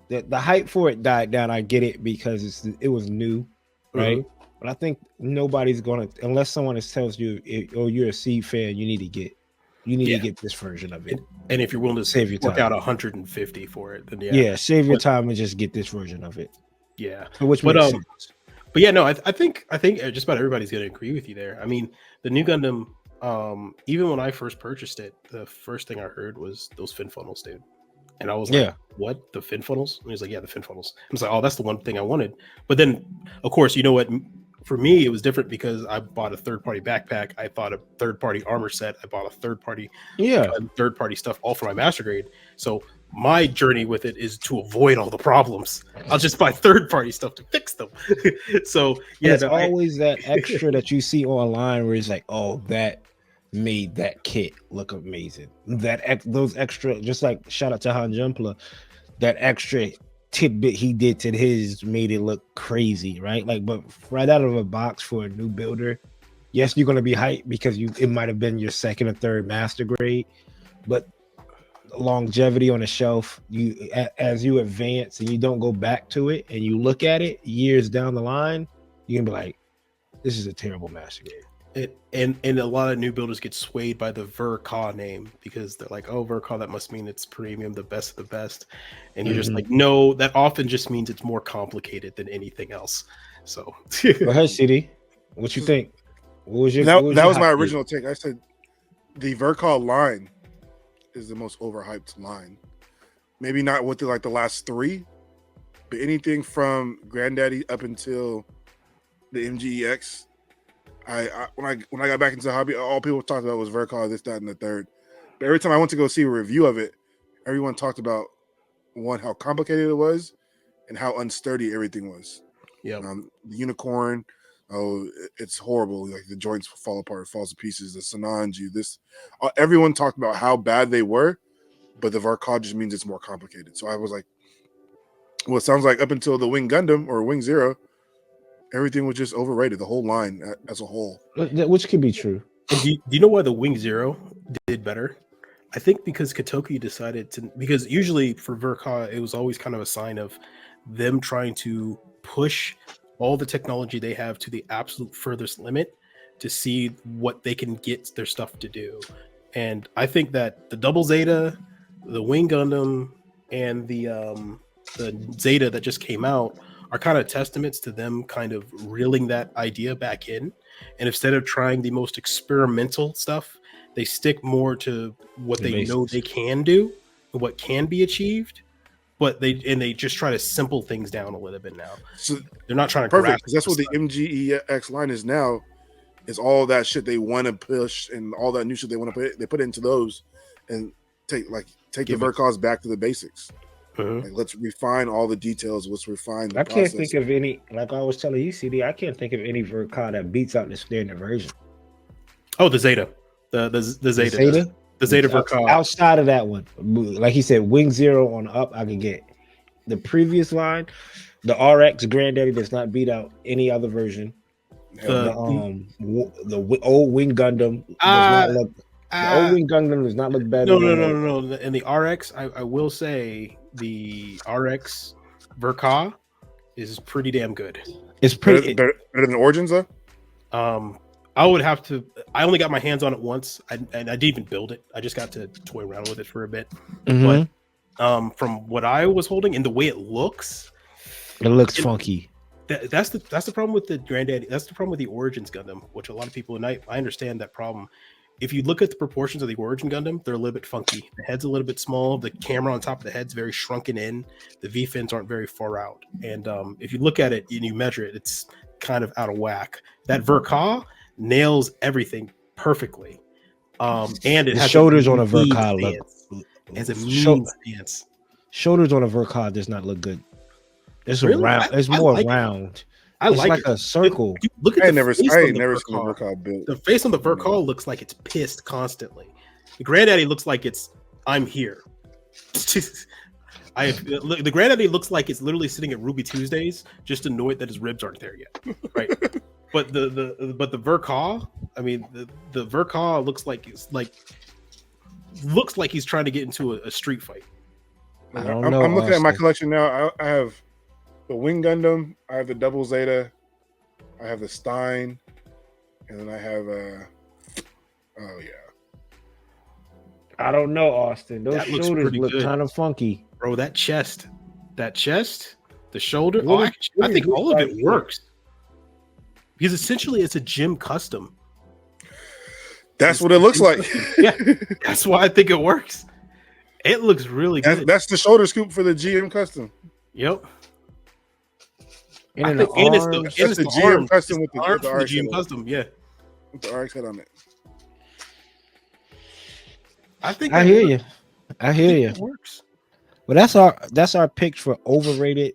The hype for it died down. I get it because it was new, right? Mm-hmm. But I think nobody's gonna, unless someone tells you, "Oh, you're a Seed fan, you need to get this version of it." And if you're willing to save your time, out 150 for it, then save your time and just get this version of it. Yeah, which makes sense. But yeah, no, I think just about everybody's gonna agree with you there. I mean, the new Gundam, even when I first purchased it, the first thing I heard was those fin funnels, dude. And I was like, what? The fin funnels? And he was like, yeah, the fin funnels. I was like, oh, that's the one thing I wanted. But then, of course, you know what? For me, it was different because I bought a third-party backpack. I bought a third-party armor set. I bought a third-party stuff, all for my master grade. So my journey with it is to avoid all the problems. I'll just buy third-party stuff to fix them. So, yeah. It's always that extra that you see online where it's like, oh, that made that kit look amazing. Those extra, just like shout out to Han Jumpla, that extra tidbit he did to his made it look crazy, right? Like, but right out of a box for a new builder, yes, you're gonna be hyped because it might have been your second or third master grade, but longevity on the shelf, as you advance and you don't go back to it and you look at it years down the line, you can be like, this is a terrible master grade. And a lot of new builders get swayed by the Verka name because they're like, oh, Verka, that must mean it's premium, the best of the best. And you're just like, no, that often just means it's more complicated than anything else. So go ahead, CD. What you think? What was your that was my original take. I said the Verka line is the most overhyped line. Maybe not with the last three, but anything from Granddaddy up until the MGEX. When I got back into the hobby, all people talked about was Verka, this, that, and the third. But every time I went to go see a review of it, everyone talked about how complicated it was and how unsturdy everything was. Yeah, the unicorn, it's horrible. Like the joints fall apart, falls to pieces. The Sananju, everyone talked about how bad they were, but the Verka just means it's more complicated. So I was like, well, it sounds like up until the Wing Gundam or Wing Zero, everything was just overrated. The whole line as a whole, which could be true. And do you know why the Wing Zero did better? I think because Kotoki decided to, because usually for Verka, it was always kind of a sign of them trying to push all the technology they have to the absolute furthest limit to see what they can get their stuff to do. And I think that the Double Zeta, the Wing Gundam, and the Zeta that just came out are kind of testaments to them kind of reeling that idea back in. And instead of trying the most experimental stuff, they stick more to what The they know basics. they can do and what can be achieved. But they just try to simple things down a little bit now. So They're not trying to perfect, grasp because that's what the the sun. MGEX line is now. Is all that shit they want to push and all that new shit they want to put. They put into those and take the Give it- Vercos back to the basics. Mhm. Like, let's refine all the details. Let's refine the I can't process. think of any, like I was telling you, CD, I can't think of any Verka that beats out the standard version. Oh, the Zeta, the Zeta, Zeta? the Zeta Out- Verka. outside of that one, like he said, Wing Zero on up, I could get the previous line. The RX Granddaddy does not beat out any other version. Hell The no. old Wing Gundam does not look. The old Wing Gundam does not look better. No. In the RX, I will say the RX Verka is pretty damn good. It's better, pretty. better, better than Origins though. I would have to. I only got my hands on it once, and I didn't even build it. I just got to toy around with it for a bit. Mhm. But from what I was holding and the way it looks funky. that's the problem with the Granddaddy. That's the problem with the Origins Gundam, which a lot of people, and I understand that problem. If you look at the proportions of the Origin Gundam, they're a little bit funky. The head's a little bit small. The camera on top of the head's very shrunken in. The V fins aren't very far out. And if you look at it and you measure it, it's kind of out of whack. That Verka nails everything perfectly. And it The has shoulders on a mean Verka look. stance. It has a mean stance. Shoulders on a Verka does not look good. It's Really? round. It's I more like it. I I it's like like it. a circle. Dude, look at I the ain't face on the never seen a Verka. Vercos built. The face on the Verka looks like it's pissed constantly. The Granddaddy looks like it's I'm here. The Granddaddy looks like it's literally sitting at Ruby Tuesdays, just annoyed that his ribs aren't there yet. Right. But the Verka, I mean the Verka looks like he's trying to get into a street fight. I don't know. I'm looking at my Austin. collection now. I have the Wing Gundam. I have the Double Zeta. I have the Stein, and then I have oh yeah. I don't know, Austin. Those That looks shoulders pretty look good. kind of funky. Bro, that chest, the shoulder. What I think is all of right it here? works. Because essentially it's a gym custom. That's what it looks like. Yeah. That's why I think it works. It looks really good. That's the shoulder scoop for the GM custom. Yep. And I in the think, and it's arms, the, That's and it's the the GM arms. custom It's with the arms the for the RX GM head on it. custom. Yeah. With the RX head on it. I think I that hear works. you. I I hear think you. it works. But that's our picks for overrated.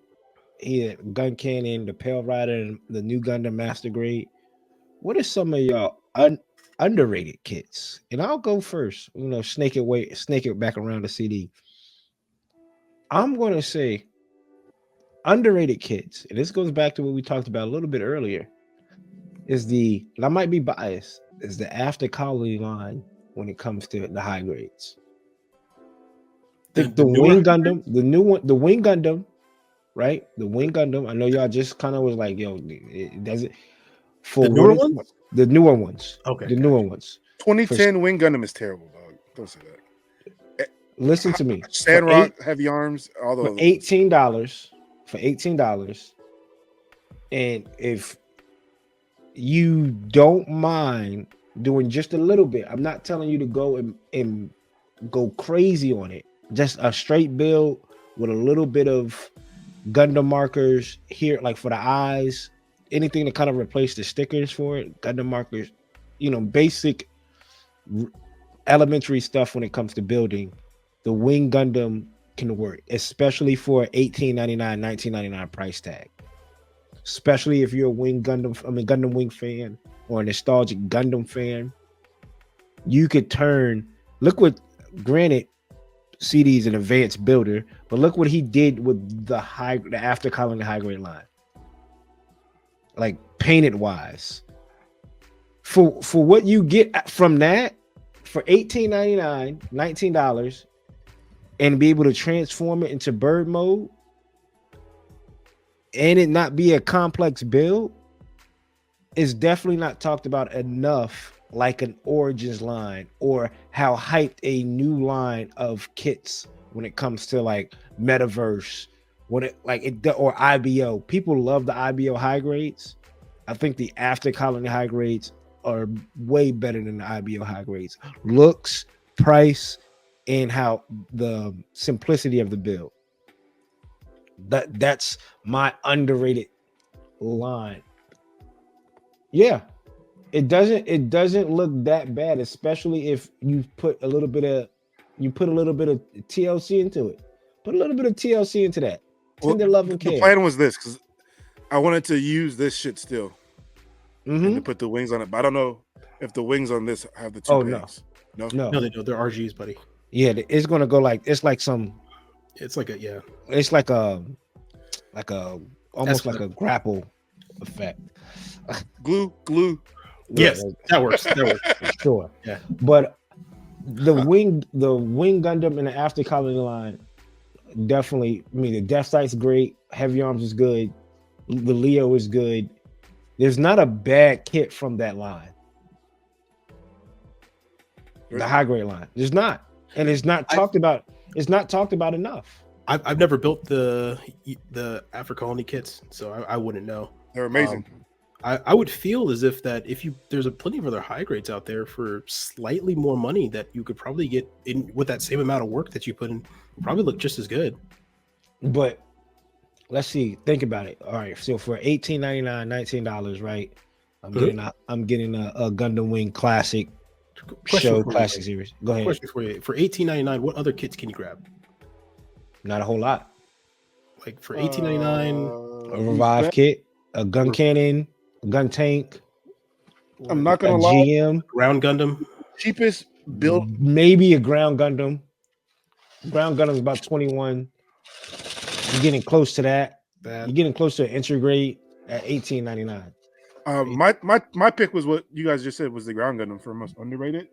Yeah, Gun Cannon, the Pale Rider, and the new Gundam Master Grade. What are some of y'all underrated kits? And I'll go first. Snake it back around the CD. I'm gonna say underrated kits, and this goes back to what we talked about a little bit earlier. And I might be biased, is the After Colony line when it comes to the high grades. The newer Wing Gundam, the new one, the Wing Gundam, right? The Wing Gundam. I know y'all just kind of was like, yo, it doesn't for The what newer it's ones? the newer ones. Okay, The gotcha. newer ones. 2010 Wing Gundam is terrible, dog. Don't say that. Listen to me. Sandrock, Heavy Arms, all For those. $18, and if you don't mind doing just a little bit, I'm not telling you to go and go crazy on it. Just a straight build with a little bit of Gundam markers here, like for the eyes, anything to kind of replace the stickers for it. Gundam markers, basic elementary stuff when it comes to building. The Wing Gundam can work, especially for $18.99, $19.99 price tag. Especially if you're a Gundam Wing fan or a nostalgic Gundam fan. You could granted, CD's an advanced builder, but look what he did with the After Colony high grade line. Like painted wise. for what you get from that for $18.99, $19, and be able to transform it into bird mode and it not be a complex build is definitely not talked about enough, like an Origins line or how hyped a new line of kits when it comes to like metaverse, when it like it or IBO. People love the IBO high grades. I think the After Colony high grades are way better than the IBO high grades. Looks, price, and how the simplicity of the build. That's my underrated line. Yeah, it doesn't look that bad, especially if you put a little bit of TLC into it. Put a little bit of TLC into that. Tender love and The care. plan was this because I wanted to use this shit still and to put the wings on it, but I don't know if the wings on this have the two Oh, pegs. no. No, they don't. They're RGs, buddy. Yeah, it's gonna go like it's like some. It's like a yeah. It's like a almost That's like a grapple effect. Glue. Yes, Yeah, that works. That works. for sure. Yeah. But the wing Gundam in the After Colony line definitely. I mean, the Death Sight's great. Heavy Arms is good. The Leo is good. There's not a bad kit from that line. The high grade line. There's not, and it's not talked about. It's not talked about enough. I've never built the After Colony kits, so I wouldn't know. They're amazing. I would feel as if that if you there's a plenty of other high grades out there for slightly more money that you could probably get in with that same amount of work that you put in, probably look just as good. But let's see. Think about it. All right. So for $18.99, $19, right? I'm getting a Gundam Wing Classic show classic series. Go ahead. Question for you: for $18.99, what other kits can you grab? Not a whole lot. Like for $18.99, A revive kit, a gun cannon, a gun tank. I'm not a gonna lie. GM, Ground Gundam. Cheapest build. maybe a ground Gundam. Ground Gundam is about 21. You're getting close to that. You're getting close to an entry grade at $18.99. My pick was what you guys just said was the Ground Gundam for most underrated.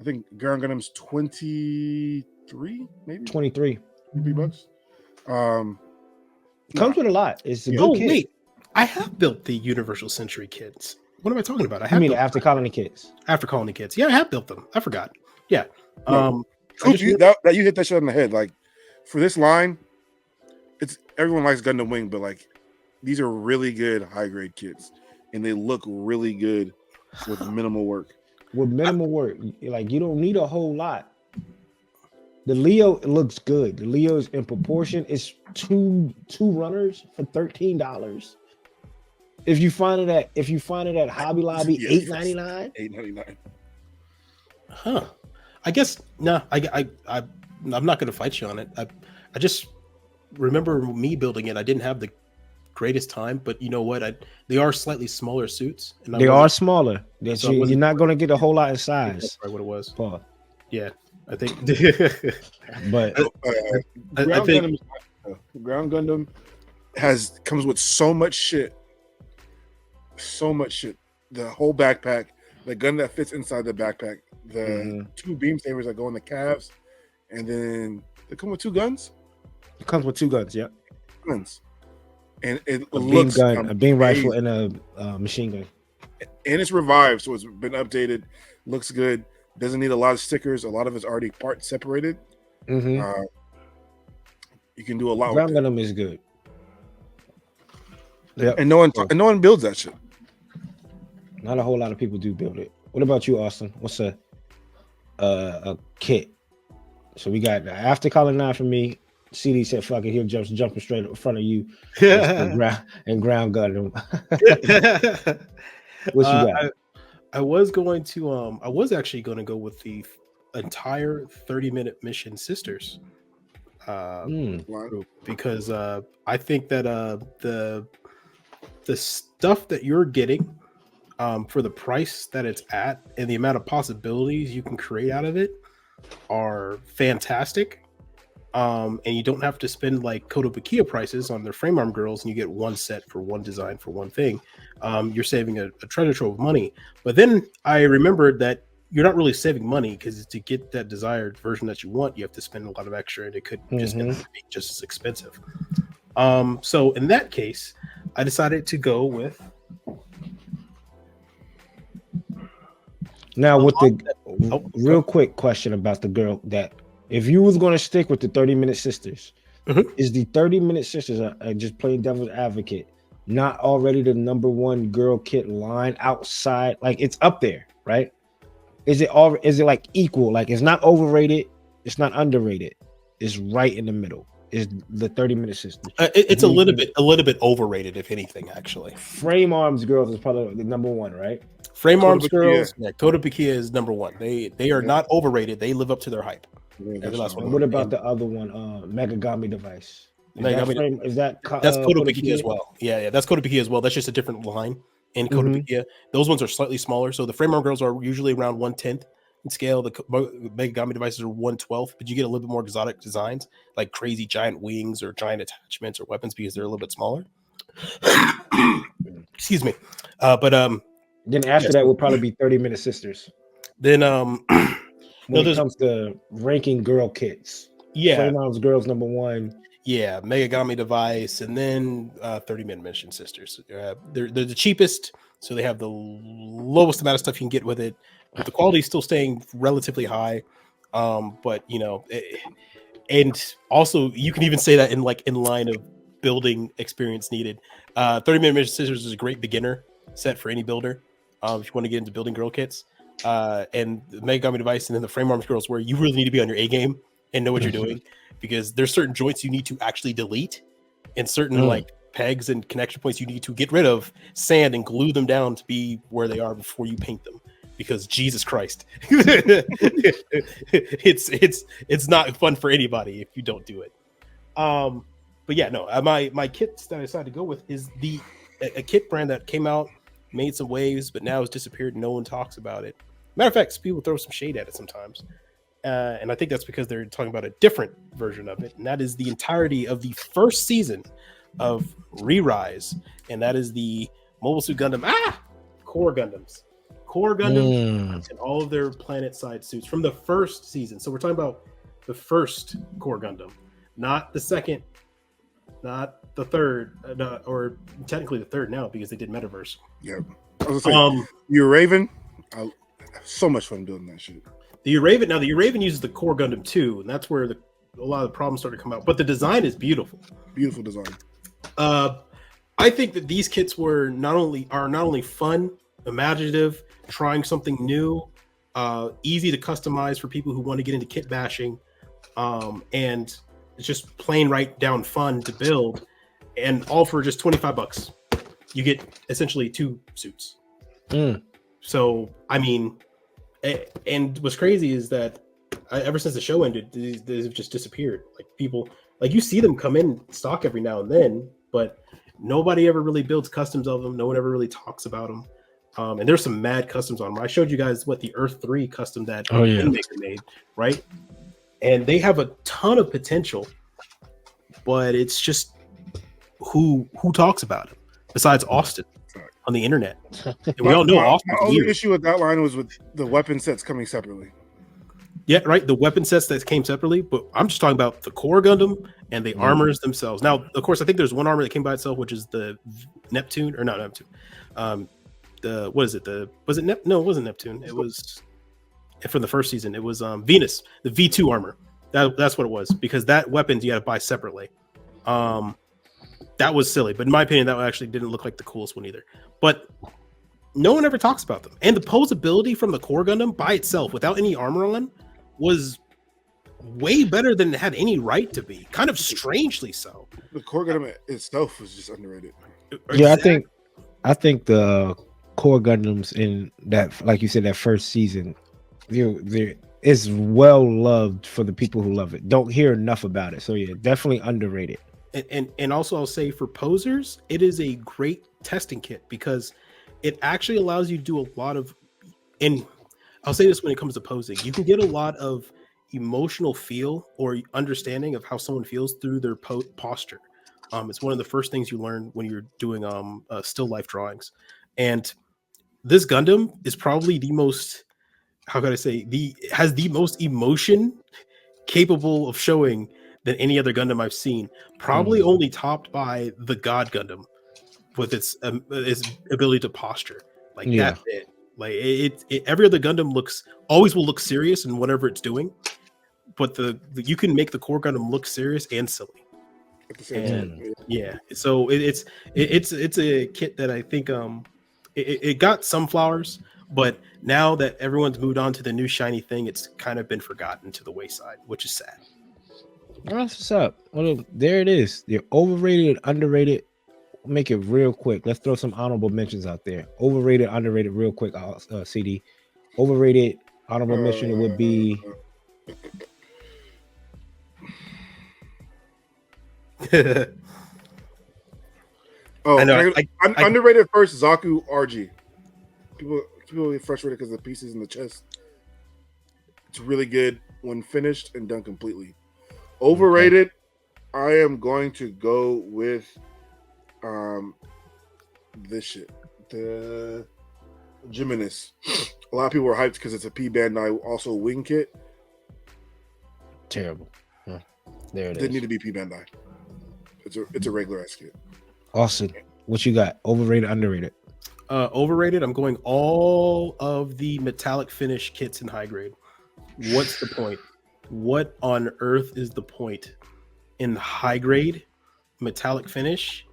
I think Ground Gundam's 23, maybe 23. $3. Comes with a lot. It's a good Oh kit. wait, I have built the Universal Century kits. What am I talking about? I I have mean, built After Colony kits. After Colony kits. Yeah, I have built them. I forgot. Yeah. No. I just- you hit that shit on the head. Like for this line, it's everyone likes Gundam Wing, but like these are really good high grade kits, and they look really good with minimal work. With minimal work, like you don't need a whole lot. The Leo looks good. The Leo's in proportion. It's two runners for $13. If you find it at Hobby Lobby, Yes. $8.99. $8.99. Huh. I guess no. I'm not going to fight you on it. I just remember me building it. I didn't have the greatest time, but you know what? They are slightly smaller suits. And They are smaller. So You're not going to get a whole lot in That's size. probably what it was. Paul. Yeah, I think. But I think Ground Gundam comes with so much shit. The whole backpack, the gun that fits inside the backpack, the two beam sabers that go in the calves, and then they come with two guns. it comes with two guns. Yeah, Guns, and it a beam looks gun, a beam rifle, amazing. and a machine gun. And it's revived, so it's been updated. Looks good. Doesn't need a lot of stickers. A lot of it's already part separated. Mm-hmm. You can do a lot. Ground with it. Gundam is good. Yeah, And no one builds that shit. not a whole lot of people do build it. What about you, Austin? What's a kit? So we got the After Colony 9 for me. CD said, "Fuck it, he'll jumping straight in front of you." and ground Gundam. What you got? I was actually going to go with the entire 30-minute mission Sisters group because I think that the stuff that you're getting for the price that it's at and the amount of possibilities you can create out of it are fantastic. And you don't have to spend like Kotobukiya prices on their frame arm girls, and you get one set for one design for one thing. You're saving a treasure trove of money. But then I remembered that you're not really saving money, because to get that desired version that you want, you have to spend a lot of extra, and it could just end up being just as expensive. So in that case, I decided to go with. Now, with the real quick question about the girl, that if you was going to stick with the 30-minute sisters, is the 30-minute sisters, just playing devil's advocate, not already the number one girl kit line outside? Like, it's up there, right? Is it like equal? Like, it's not overrated, it's not underrated, it's right in the middle. Is the 30-minute sisters? It's a little bit overrated, if anything. Actually, Frame Arms girls is probably the number one, right? Frame Arms girls, Kotobukiya is number one. They are not overrated. They live up to their hype. What about the other one, Megagami device? That's Kotobukiya as well. Yeah, that's Kotobukiya as well. That's just a different line in Kotobukiya. Those ones are slightly smaller. So the Frame Arm girls are usually around 1/10 in scale. The Megagami devices are 1/12, but you get a little bit more exotic designs, like crazy giant wings or giant attachments or weapons, because they're a little bit smaller. Excuse me. Then after that will probably be 30-minute sisters. Then when it comes to ranking girl kits, Frame Arms girls number one. Yeah, Megagami device, and then 30-minute mission sisters. They're the cheapest, so they have the lowest amount of stuff you can get with it. But the quality is still staying relatively high. But and also you can even say that in line of building experience needed. 30-minute mission sisters is a great beginner set for any builder. If you want to get into building girl kits, and the Megagami device, and then the Frame Arms girls, where you really need to be on your A game and know what you're doing, because there's certain joints you need to actually delete, and certain like pegs and connection points you need to get rid of, sand, and glue them down to be where they are before you paint them. Because Jesus Christ, it's not fun for anybody if you don't do it. But yeah, no, my kits that I decided to go with is a kit brand that came out, made some waves, but now has disappeared. No one talks about it. Matter of fact, people throw some shade at it sometimes. And I think that's because they're talking about a different version of it. And that is the entirety of the first season of Re-Rise. And that is the Mobile Suit Gundam, Core Gundams. Core Gundam and all of their planet side suits from the first season. So we're talking about the first Core Gundam, not the second, not the third, or technically the third now, because they did Metaverse. Yeah. I was gonna say, you're Raven. So much fun doing that shit. The Uraven uses the Core Gundam 2, and that's where a lot of the problems started to come out. But the design is beautiful. Beautiful design. I think that these kits are not only fun, imaginative, trying something new, easy to customize for people who want to get into kit bashing, and it's just plain right down fun to build, and all for just $25. You get essentially 2 suits. So I mean. And what's crazy is that ever since the show ended, they've just disappeared. Like, people, like, you see them come in stock every now and then, but nobody ever really builds customs of them. No one ever really talks about them. And there's some mad customs on them. I showed you guys the Earth 3 custom that Maker made, right? And they have a ton of potential, but it's just who talks about it besides Austin on the internet. And we all know Austin. My only issue with that line was with the weapon sets coming separately. Yeah, right. The weapon sets that came separately, but I'm just talking about the Core Gundam and the armors themselves. Now, of course, I think there's one armor that came by itself, which is the Neptune, or not Neptune. Was it No, it wasn't Neptune. It was from the first season. It was Venus, the V2 armor. That's what it was, because that weapon you got to buy separately. That was silly, but in my opinion, that actually didn't look like the coolest one either. But no one ever talks about them. And the posability from the Core Gundam by itself, without any armor on, was way better than it had any right to be. Kind of strangely so. The Core Gundam itself was just underrated. Yeah, I think the Core Gundams in that, like you said, that first season, it's well loved for the people who love it. Don't hear enough about it. So yeah, definitely underrated. And also, I'll say, for posers, it is a great testing kit, because it actually allows you to do a lot of, and I'll say this when it comes to posing, you can get a lot of emotional feel or understanding of how someone feels through their posture. It's one of the first things you learn when you're doing still life drawings. And this Gundam is probably the most, how could I say, has the most emotion capable of showing than any other Gundam I've seen. Probably only topped by the God Gundam with its ability to posture. Like Yeah. that's it. Like every other Gundam always will look serious in whatever it's doing, but you can make the core Gundam look serious and silly. At the same And time. yeah, so it's a kit that I think it got some flowers, but now that everyone's moved on to the new shiny thing, it's kind of been forgotten to the wayside, which is sad. That's what's up. Well, there it is. They're overrated, underrated. Make it real quick. Let's throw some honorable mentions out there. Overrated, underrated, real quick. CD. Overrated, honorable mention. It would be. Oh, I know. underrated first. Zaku RG. People get frustrated because of the pieces in the chest. It's really good when finished and done completely. Overrated. I am going to go with this shit. The Geminis. A lot of people were hyped because it's a P Bandai also wing kit. Terrible. Huh. There it Didn't is. need to be P Bandai. It's a regular ass kit. Austin, what you got? Overrated, underrated. Overrated. I'm going all of the metallic finish kits in high grade. What's the point? What on earth is the point in high grade metallic finish?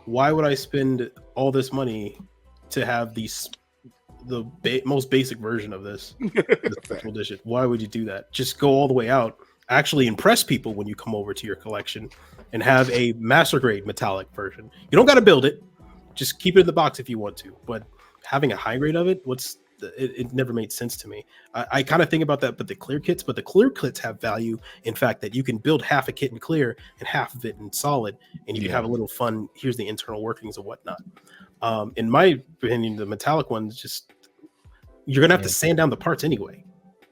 Why would I spend all this money to have the most basic version of this special edition? Why would you do that? Just go all the way out. Actually impress people when you come over to your collection and have a master grade metallic version. You don't got to build it. Just keep it in the box if you want to. But having a high grade of it, it never made sense to me. I kind of think about that, but the clear kits have value. In fact, that you can build half a kit in clear and half of it in solid, and you can have a little fun. Here's the internal workings of whatnot. In my opinion, the metallic ones just you're gonna have to sand down the parts anyway.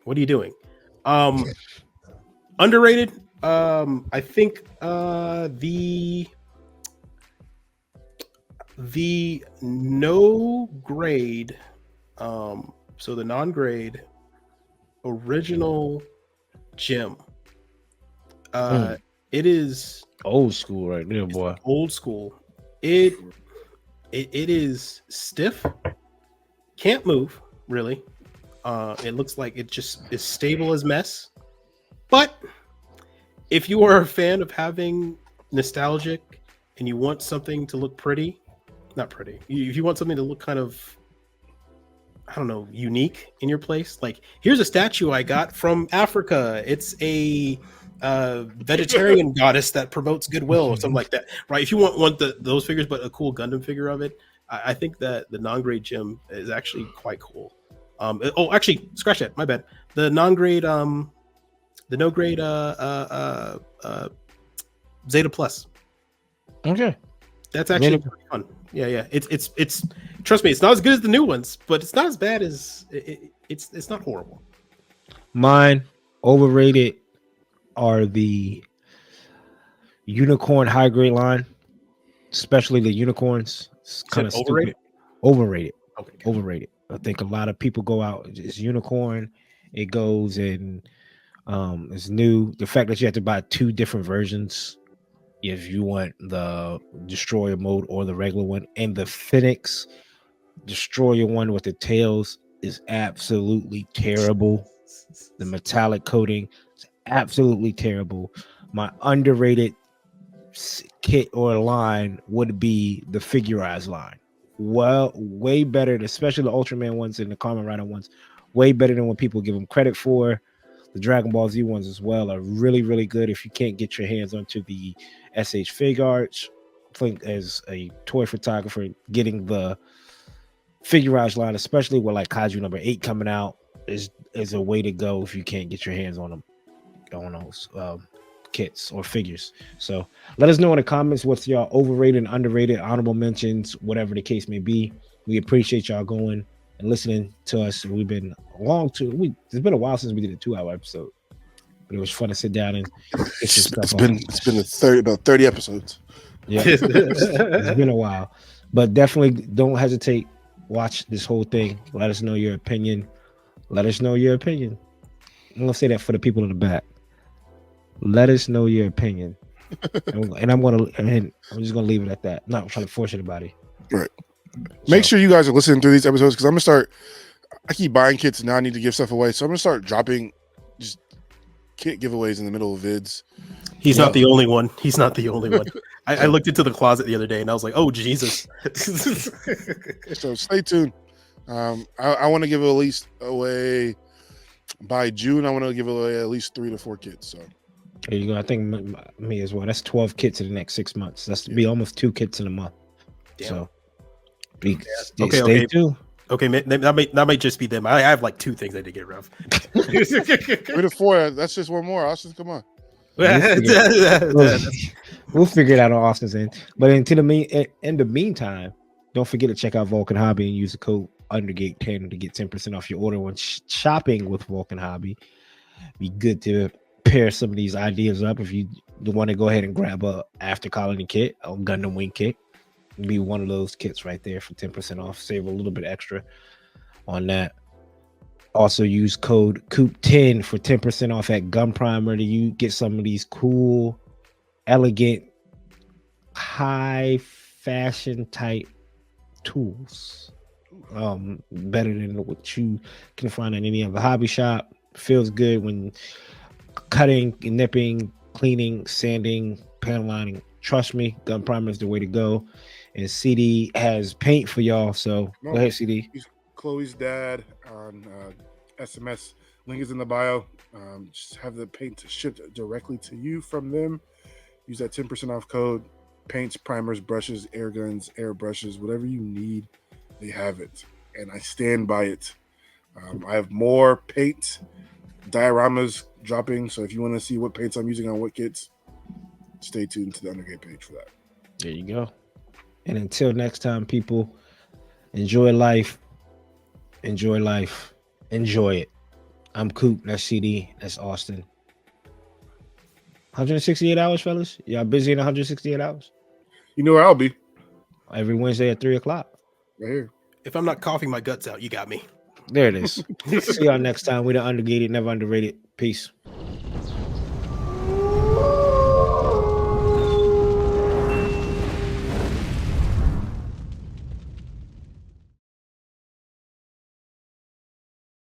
What are you doing? Underrated. I think the no grade. So the non-grade original gem. It is old school right there, boy. Old school. It is stiff. Can't move really. It looks like it just is stable as mess. But if you are a fan of having nostalgic and you want something to look pretty, not pretty. If you want something to look kind of, I don't know, unique in your place, like here's a statue I got from Africa. It's a vegetarian goddess that promotes goodwill or something like that, right? If you want those figures, but a cool Gundam figure of it, I think that the non-grade gem is actually quite cool. Actually, scratch that. My bad. The non-grade, the no grade, Zeta Plus. Okay, that's actually pretty fun. Yeah. It's trust me, it's not as good as the new ones, but it's not as bad as it's not horrible. Mine overrated are the unicorn high grade line, especially the unicorns. It's kind of overrated. Overrated. Okay. Overrated. I think a lot of people go out. It's unicorn. It goes and it's new. The fact that you have to buy two different versions if you want the destroyer mode or the regular one, and the Phoenix destroyer one with the tails is absolutely terrible. The metallic coating is absolutely terrible. My underrated kit or line would be the Figurized line. Well, way better, especially the Ultraman ones and the Kamen Rider ones, way better than what people give them credit for. The Dragon Ball Z ones as well are really, really good. If you can't get your hands onto the SH Fig Arts, I think as a toy photographer, getting the Figurized line, especially with like Kaiju number 8 coming out, is a way to go if you can't get your hands on them, on those kits or figures. So let us know in the comments what's your overrated and underrated, honorable mentions, whatever the case may be. We appreciate y'all going and listening to us. We've been it's been a while since we did a 2-hour episode. But it was fun to sit down and get some stuff It's off. been about 30 episodes. Yeah, it's been a while, but definitely don't hesitate. Watch this whole thing. Let us know your opinion. Let us know your opinion. I'm gonna say that for the people in the back. Let us know your opinion, and I'm just gonna leave it at that. Not trying to force anybody. Right. Make sure you guys are listening through these episodes because I'm gonna start. I keep buying kits and now I need to give stuff away, so I'm gonna start dropping just kit giveaways in the middle of vids. He's not the only one. He's not the only one. I looked into the closet the other day and I was like, oh Jesus. So stay tuned. I want to give at least away by June. I want to give away at least 3 to 4 kits. So there you go. I think me as well. That's 12 kits in the next 6 months. That's to be almost 2 kits in a month. Damn. So stay tuned. Okay, that might just be them. I have like 2 things I did get rid of. 3 to 4. That's just one more. Austin, come on. We'll figure it out on Austin's end. But in the meantime, don't forget to check out Vulcan Hobby and use the code Undergate10 to get 10% off your order when shopping with Vulcan Hobby. Be good to pair some of these ideas up if you want to go ahead and grab a After Colony kit or Gundam Wing kit. It'll be one of those kits right there for 10% off. Save a little bit extra on that. Also use code COOP10 for 10% off at Gun Primer to get some of these cool, elegant, high fashion type tools. Better than what you can find in any other hobby shop. Feels good when cutting, nipping, cleaning, sanding, panel lining. Trust me, Gun Primer is the way to go. And CD has paint for y'all. So go ahead, CD. Chloe's dad on SMS. Link is in the bio. Just have the paint shipped directly to you from them. Use that 10% off code. Paints, primers, brushes, air guns, air brushes, whatever you need, they have it. And I stand by it. I have more paint dioramas dropping. So if you want to see what paints I'm using on what kits, stay tuned to the Undergate page for that. There you go. And until next time, people, enjoy life. Enjoy life. Enjoy it. I'm Coop. That's CD. That's Austin. 168 hours, fellas. Y'all busy in 168 hours? You know where I'll be. Every Wednesday at 3 o'clock. Right here. If I'm not coughing my guts out, you got me. There it is. See y'all next time. We're the Undergated, never underrated. Peace.